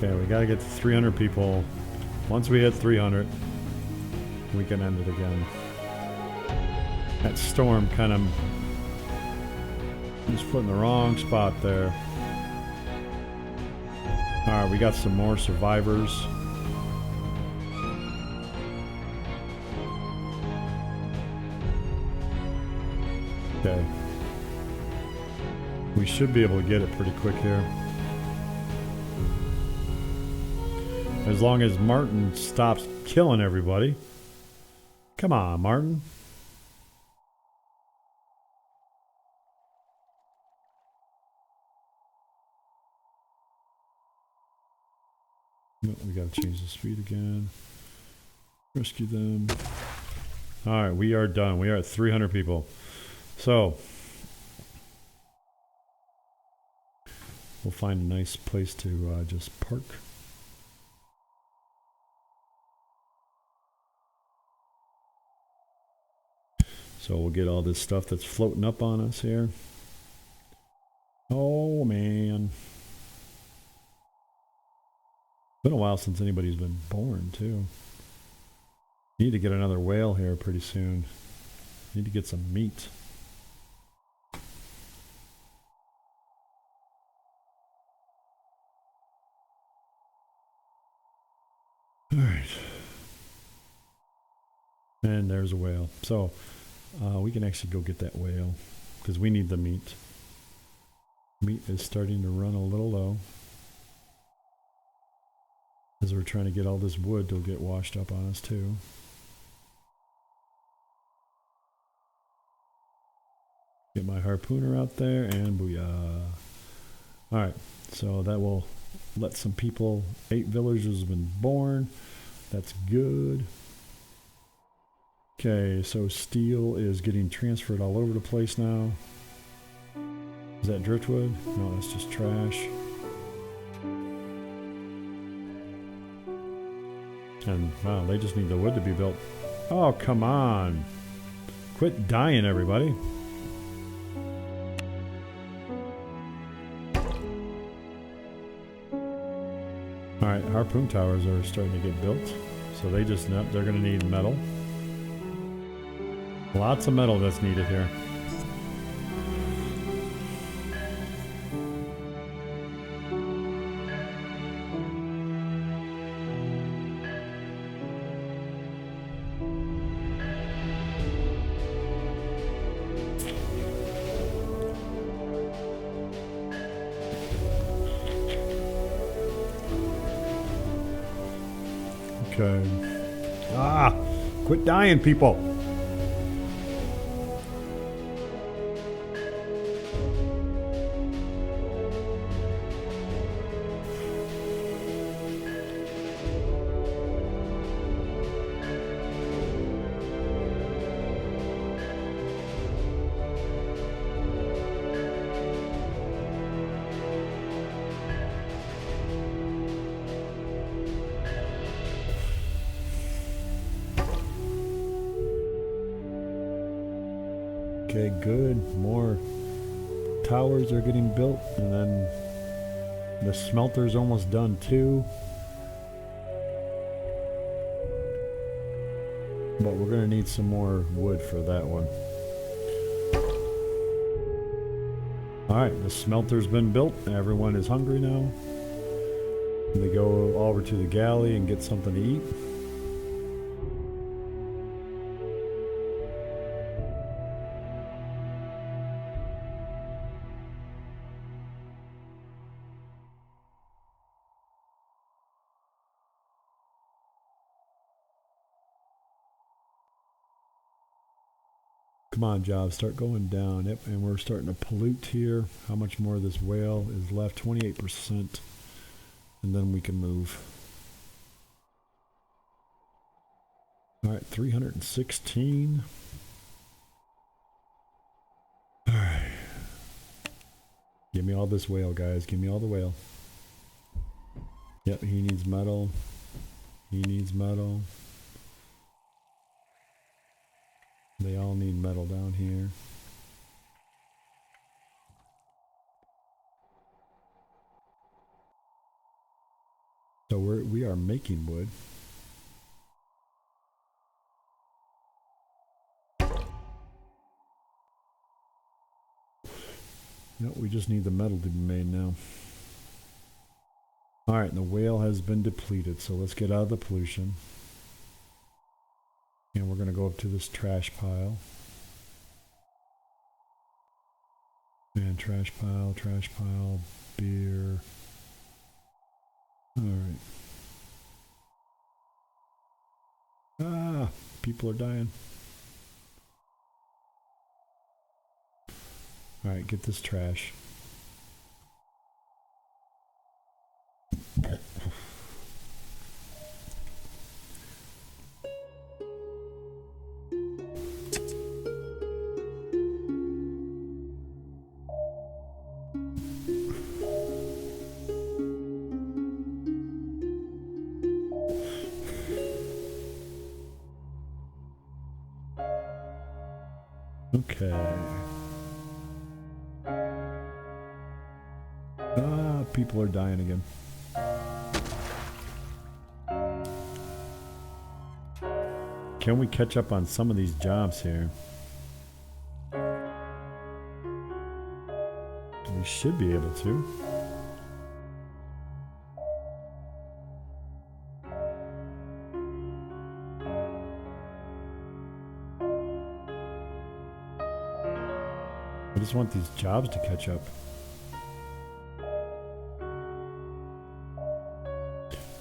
Okay, we gotta get to 300 people. Once we hit 300, we can end it again. That storm kind of was put in the wrong spot there. Alright, we got some more survivors. Okay. We should be able to get it pretty quick here. As long as Martin stops killing everybody. Come on, Martin. No, we gotta change the speed again. Rescue them. Alright, we are done. We are at 300 people. So, we'll find a nice place to just park. So we'll get all this stuff that's floating up on us here. Oh man. It's been a while since anybody's been born too. Need to get another whale here pretty soon. Need to get some meat. And there's a whale. So we can actually go get that whale because we need the meat. Meat is starting to run a little low. As we're trying to get all this wood to get washed up on us too. Get my harpooner out there and booyah. Alright, so that will let some people, 8 villagers have been born. That's good. Okay, so steel is getting transferred all over the place now. Is that driftwood? No, that's just trash. And wow, they just need the wood to be built. Oh, come on. Quit dying, everybody. Alright, harpoon towers are starting to get built. So they just know they're going to need metal. Lots of metal that's needed here. Okay. Ah! Quit dying, people! Okay, good. More towers are getting built, and then the smelter's almost done too. But we're going to need some more wood for that one. Alright, the smelter's been built. Everyone is hungry now. They go over to the galley and get something to eat. Come on, Job, start going down. Yep, and we're starting to pollute here. How much more of this whale is left? 28%. And then we can move. Alright, 316. Alright. Give me all this whale, guys. Give me all the whale. Yep, he needs metal. He needs metal. They all need metal down here. So we are making wood. No, we just need the metal to be made now. Alright, the whale has been depleted, so let's get out of the pollution. And we're going to go up to this trash pile. And trash pile, beer. Alright. Ah, people are dying. Alright, get this trash. Okay. Ah, people are dying again. Can we catch up on some of these jobs here? We should be able to. I just want these jobs to catch up.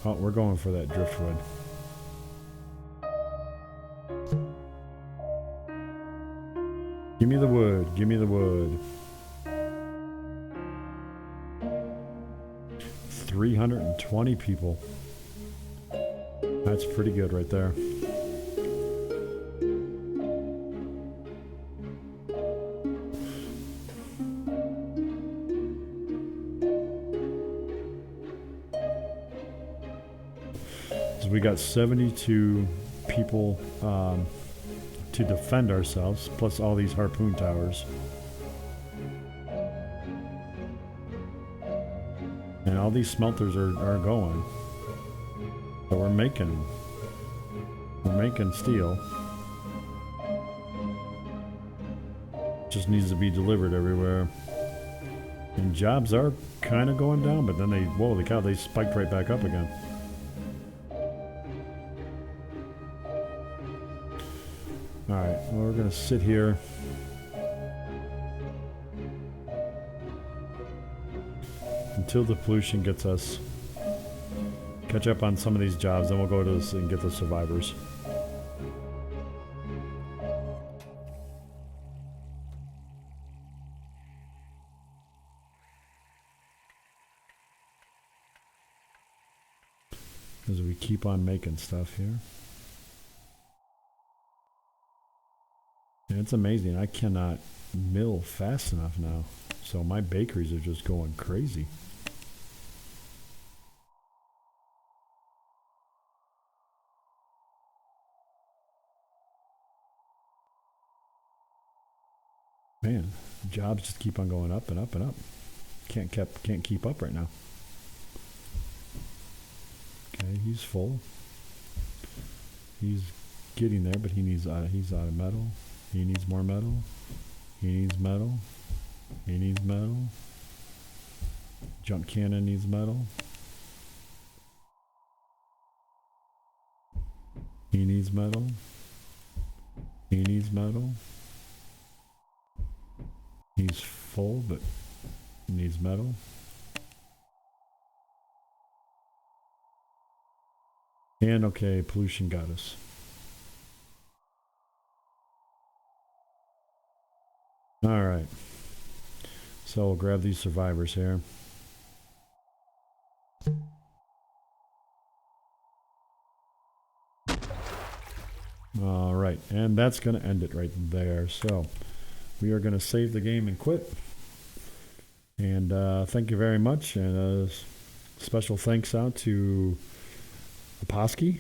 Oh, we're going for that driftwood. Give me the wood. Give me the wood. 320 people. That's pretty good right there. So we got 72 people to defend ourselves, plus all these harpoon towers. And all these smelters are going. So we're making steel. Just needs to be delivered everywhere. And jobs are kind of going down, but then they, holy cow, they spiked right back up again. Alright, well, we're going to sit here. Until the pollution gets us. Catch up on some of these jobs, then we'll go to this and get the survivors. As we keep on making stuff here. And it's amazing, I cannot mill fast enough now. So my bakeries are just going crazy. Man, jobs just keep on going up and up and up. Can't keep up right now. Okay, he's full. He's getting there, but he's out of metal. He needs more metal. He needs metal. He needs metal. Jump cannon needs metal. He needs metal. He needs metal. He's full, but needs metal. And okay, pollution got us. Alright. So we'll grab these survivors here. Alright, and that's going to end it right there. So we are going to save the game and quit. And thank you very much. And special thanks out to Apaski.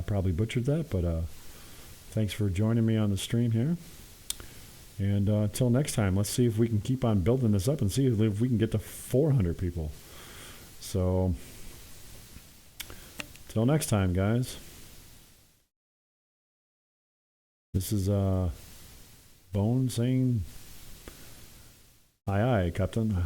Probably butchered that, but thanks for joining me on the stream here. And until next time, let's see if we can keep on building this up and see if we can get to 400 people. So, till next time, guys. This is Bone saying, aye aye, Captain.